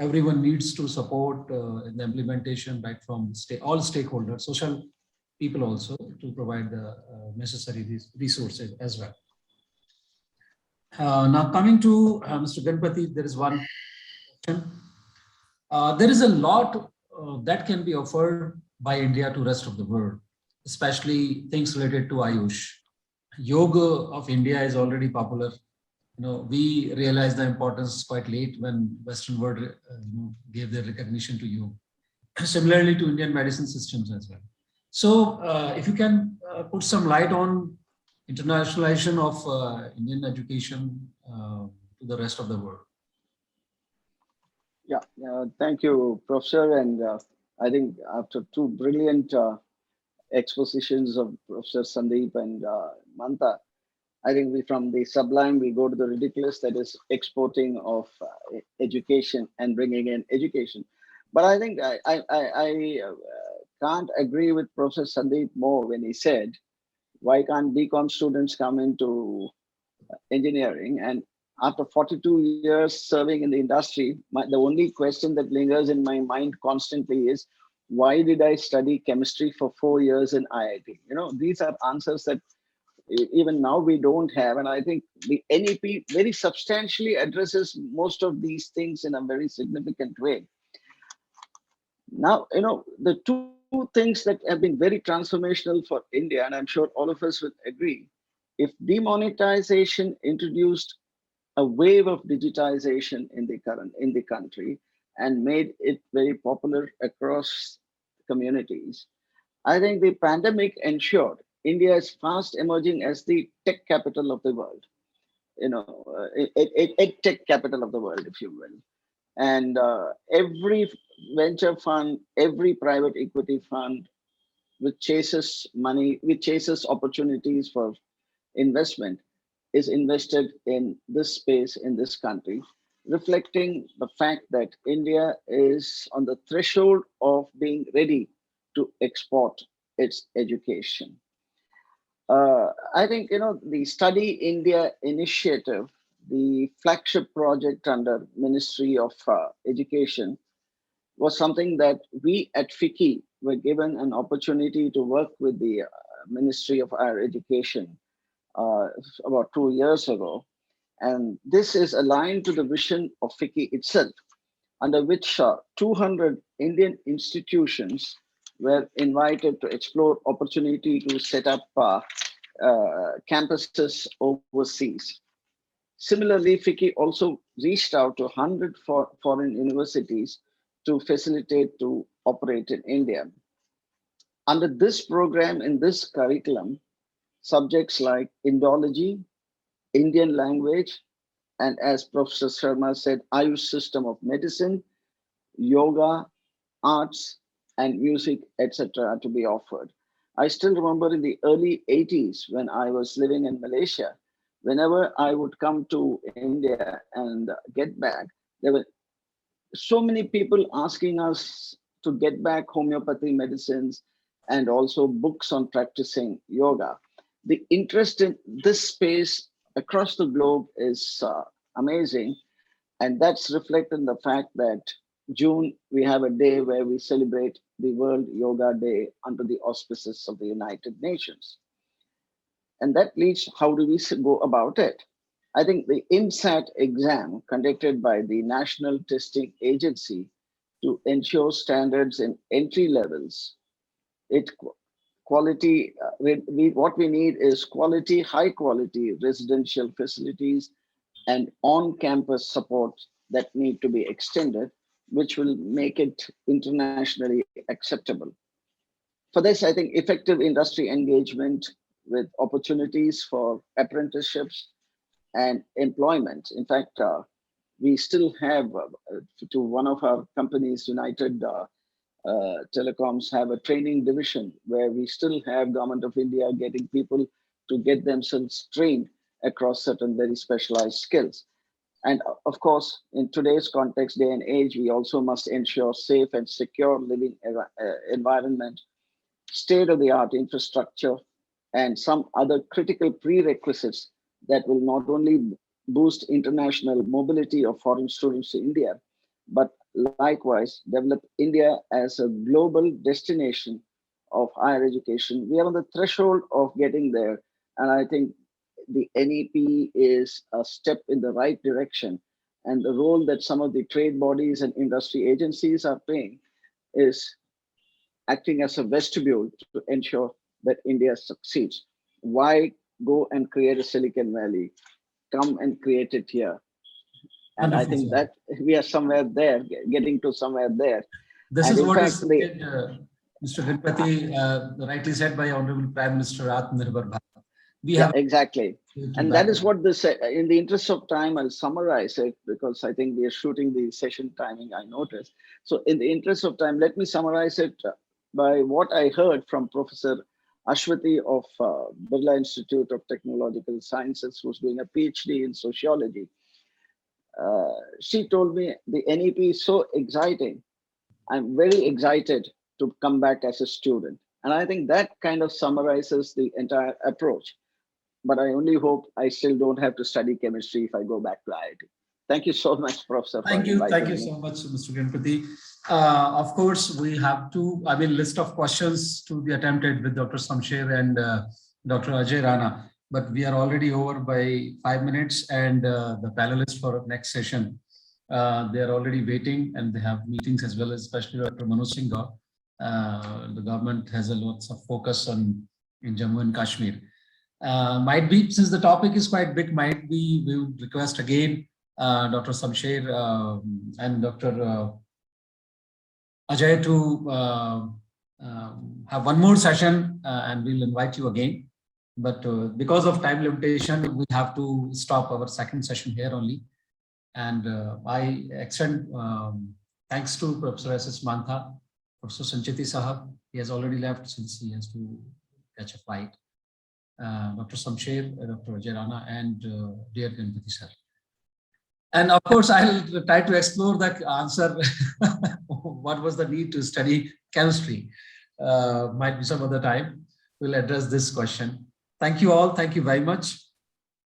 everyone needs to support in the implementation, right from all stakeholders, social people also, to provide the necessary resources as well. Now coming to Mr. Ganpati, there is one question. There is a lot that can be offered by India to rest of the world, especially things related to Ayush. Yoga of India is already popular. We realized the importance quite late when Western world gave their recognition to yoga. Similarly to Indian medicine systems as well. So if you can put some light on internationalization of Indian education to the rest of the world. Yeah, thank you, Professor. And I think after two brilliant expositions of Professor Sandeep and Mantha, I think from the sublime, we go to the ridiculous, that is exporting of education and bringing in education. But I think I can't agree with Professor Sandeep more when he said, why can't BCom students come into engineering? And after 42 years serving in the industry, the only question that lingers in my mind constantly is, why did I study chemistry for 4 years in IIT? These are answers that even now we don't have. And I think the NEP very substantially addresses most of these things in a very significant way. Now, the two things that have been very transformational for India, and I'm sure all of us would agree, if demonetization introduced a wave of digitization in the country and made it very popular across communities, I think the pandemic ensured India is fast emerging as the tech capital of the world, tech capital of the world, if you will. And every venture fund, every private equity fund which chases money, which chases opportunities for investment, is invested in this space in this country, reflecting the fact that India is on the threshold of being ready to export its education. I think, the Study India initiative, the flagship project under Ministry of Education, was something that we at FICCI were given an opportunity to work with the Ministry of Higher Education about 2 years ago. And this is aligned to the vision of FICCI itself, under which 200 Indian institutions were invited to explore opportunity to set up campuses overseas. Similarly, FICCI also reached out to 100 foreign universities to facilitate to operate in India. Under this program, in this curriculum, subjects like Indology, Indian language, and as Professor Sharma said, Ayush system of medicine, yoga, arts, and music, etc., are to be offered. I still remember in the early 80s when I was living in Malaysia, whenever I would come to India and get back, there were so many people asking us to get back homeopathy medicines and also books on practicing yoga. The interest in this space across the globe is amazing. And that's reflected in the fact that June, we have a day where we celebrate the World Yoga Day under the auspices of the United Nations. And that leads, how do we go about it? I think the INSAT exam conducted by the National Testing Agency to ensure standards in entry levels, quality, what we need is quality, high quality residential facilities and on-campus support that need to be extended, which will make it internationally acceptable. For this, I think effective industry engagement with opportunities for apprenticeships and employment. In fact, we still have, to one of our companies, United Telecoms, have a training division where we still have Government of India getting people to get themselves trained across certain very specialized skills. And of course, in today's context, day and age, we also must ensure safe and secure living environment, state-of-the-art infrastructure, and some other critical prerequisites that will not only boost international mobility of foreign students to India, but likewise develop India as a global destination of higher education. We are on the threshold of getting there. And I think the NEP is a step in the right direction. And the role that some of the trade bodies and industry agencies are playing is acting as a vestibule to ensure that India succeeds. Why go and create a Silicon Valley? Come and create it here. And I think that we are somewhere there, getting to somewhere there. This and is what fact, is Mr. Ganpati rightly said by Honorable Prime Minister Atmanirbhar Bharat. We have exactly. And that is what this, in the interest of time, I'll summarize it because I think we are shooting the session timing, I noticed. So in the interest of time, let me summarize it by what I heard from Professor Ashwati of Birla Institute of Technological Sciences, who's doing a PhD in sociology. She told me the NEP is so exciting. I'm very excited to come back as a student. And I think that kind of summarizes the entire approach. But I only hope I still don't have to study chemistry if I go back to IIT. Thank you so much, Professor. Thank you so much, Mr. Ganpati. Of course, we have to, list of questions to be attempted with Dr. Samsher and Dr. Ajay Rana, but we are already over by 5 minutes, and the panelists for next session, they are already waiting and they have meetings as well, especially Dr. Manoj Singh Gaur. The government has a lots of focus in Jammu and Kashmir. Might be, since the topic is quite big, might be we would request again Dr. Samsher and Dr. Ajay to have one more session, and we'll invite you again. But because of time limitation, we have to stop our second session here only. And I extend thanks to Professor S.S. Mantha, Professor Sancheti Sahab. He has already left since he has to catch a flight. Dr. Samsher, Dr. Ajay Rana, and dear Ganpati sir. And of course, I'll try to explore the answer. What was the need to study chemistry? Might be some other time. We'll address this question. Thank you all. Thank you very much.